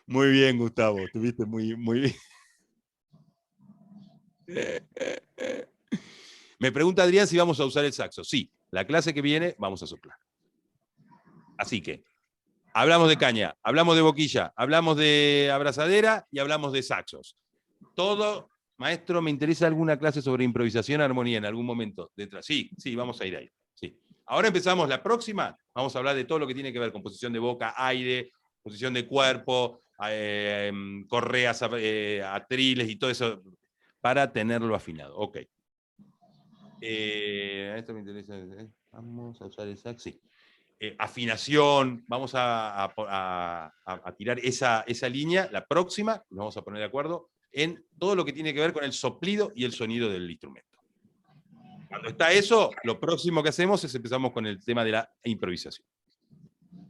Muy bien, Gustavo, estuviste muy bien. Me pregunta Adrián si vamos a usar el saxo. Sí, la clase que viene vamos a soplar. Así que, hablamos de caña, hablamos de boquilla, hablamos de abrazadera y hablamos de saxos. Todo, maestro, ¿me interesa alguna clase sobre improvisación, armonía en algún momento? Detrás. Sí, vamos a ir ahí. Sí. Ahora empezamos la próxima, vamos a hablar de todo lo que tiene que ver con posición de boca, aire, posición de cuerpo, correas, atriles y todo eso, para tenerlo afinado. Ok. Esto me interesa. Vamos a usar el sax, sí. Afinación, vamos a tirar esa línea, la próxima, nos vamos a poner de acuerdo en todo lo que tiene que ver con el soplido y el sonido del instrumento. Cuando está eso, lo próximo que hacemos es empezamos con el tema de la improvisación.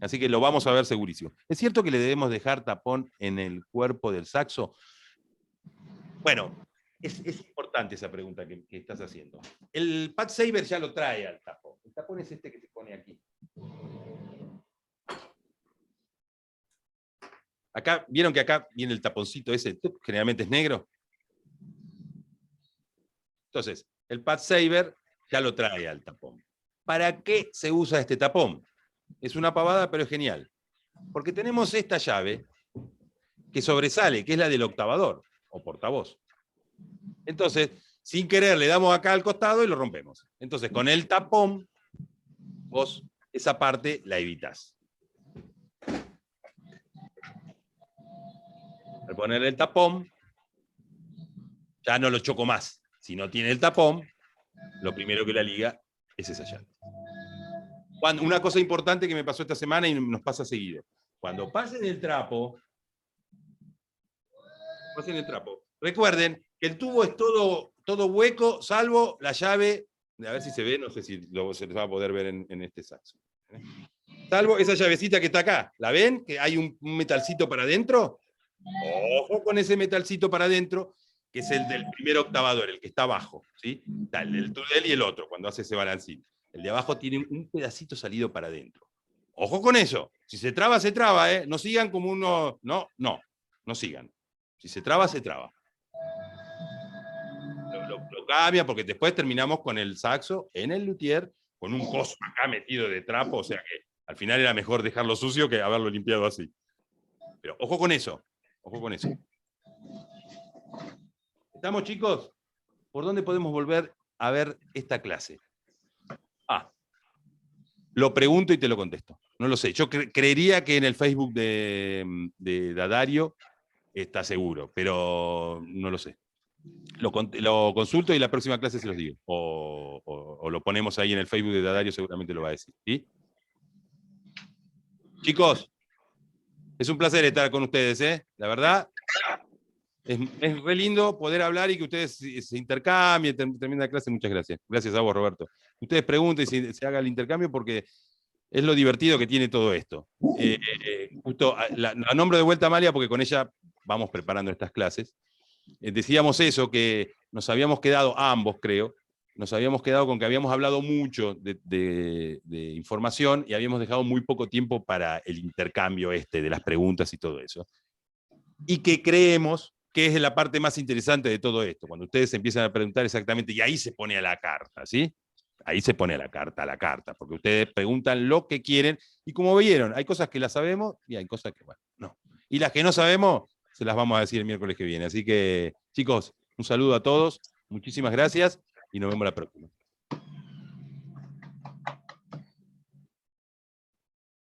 Así que lo vamos a ver segurísimo. ¿Es cierto que le debemos dejar tapón en el cuerpo del saxo? Bueno, es importante esa pregunta que estás haciendo. El Pat Saber ya lo trae al tapón. El tapón es este que se pone aquí. Acá, ¿vieron que acá viene el taponcito ese? Generalmente es negro. Entonces, el Pat Saber ya lo trae al tapón. ¿Para qué se usa este tapón? Es una pavada, pero es genial. Porque tenemos esta llave que sobresale, que es la del octavador, o portavoz. Entonces, sin querer, le damos acá al costado y lo rompemos. Entonces, con el tapón, vos esa parte la evitás. Al poner el tapón, ya no lo choco más. Si no tiene el tapón, lo primero que la liga es esa llave. Una cosa importante que me pasó esta semana y nos pasa seguido. Cuando pasen el trapo, recuerden que el tubo es todo hueco, salvo la llave, a ver si se ve, no sé si se les va a poder ver en este saxo. Salvo esa llavecita que está acá. ¿La ven? Que hay un metalcito para adentro. Ojo con ese metalcito para adentro, que es el del primer octavador, el que está abajo, ¿sí? Está el del túnel y el otro, cuando hace ese balancín. El de abajo tiene un pedacito salido para adentro. Ojo con eso. Si se traba, se traba, ¿eh? No sigan como uno... No sigan. Si se traba, se traba. Lo cambia, porque después terminamos con el saxo en el luthier, con un coso acá metido de trapo, o sea que al final era mejor dejarlo sucio que haberlo limpiado así. Pero ojo con eso. Ojo con eso. ¿Estamos, chicos? ¿Por dónde podemos volver a ver esta clase? Lo pregunto y te lo contesto. No lo sé. Yo creería que en el Facebook de Dadario está seguro, pero no lo sé. Lo consulto y la próxima clase se los digo. O lo ponemos ahí en el Facebook de Dadario, seguramente lo va a decir. ¿Sí? Chicos, es un placer estar con ustedes, ¿eh? La verdad, es re lindo poder hablar y que ustedes se intercambien, terminen la clase. Muchas gracias. Gracias a vos, Roberto. Ustedes pregunten si se haga el intercambio porque es lo divertido que tiene todo esto. Justo la nombro de vuelta a Amalia porque con ella vamos preparando estas clases. Decíamos eso, que nos habíamos quedado, ambos creo, nos habíamos quedado con que habíamos hablado mucho de información y habíamos dejado muy poco tiempo para el intercambio de las preguntas y todo eso. Y que creemos que es la parte más interesante de todo esto, cuando ustedes empiezan a preguntar exactamente, y ahí se pone a la carta, ¿sí? Ahí se pone a la carta, porque ustedes preguntan lo que quieren, y como vieron, hay cosas que las sabemos, y hay cosas que, bueno, no. Y las que no sabemos, se las vamos a decir el miércoles que viene. Así que, chicos, un saludo a todos, muchísimas gracias, y nos vemos la próxima.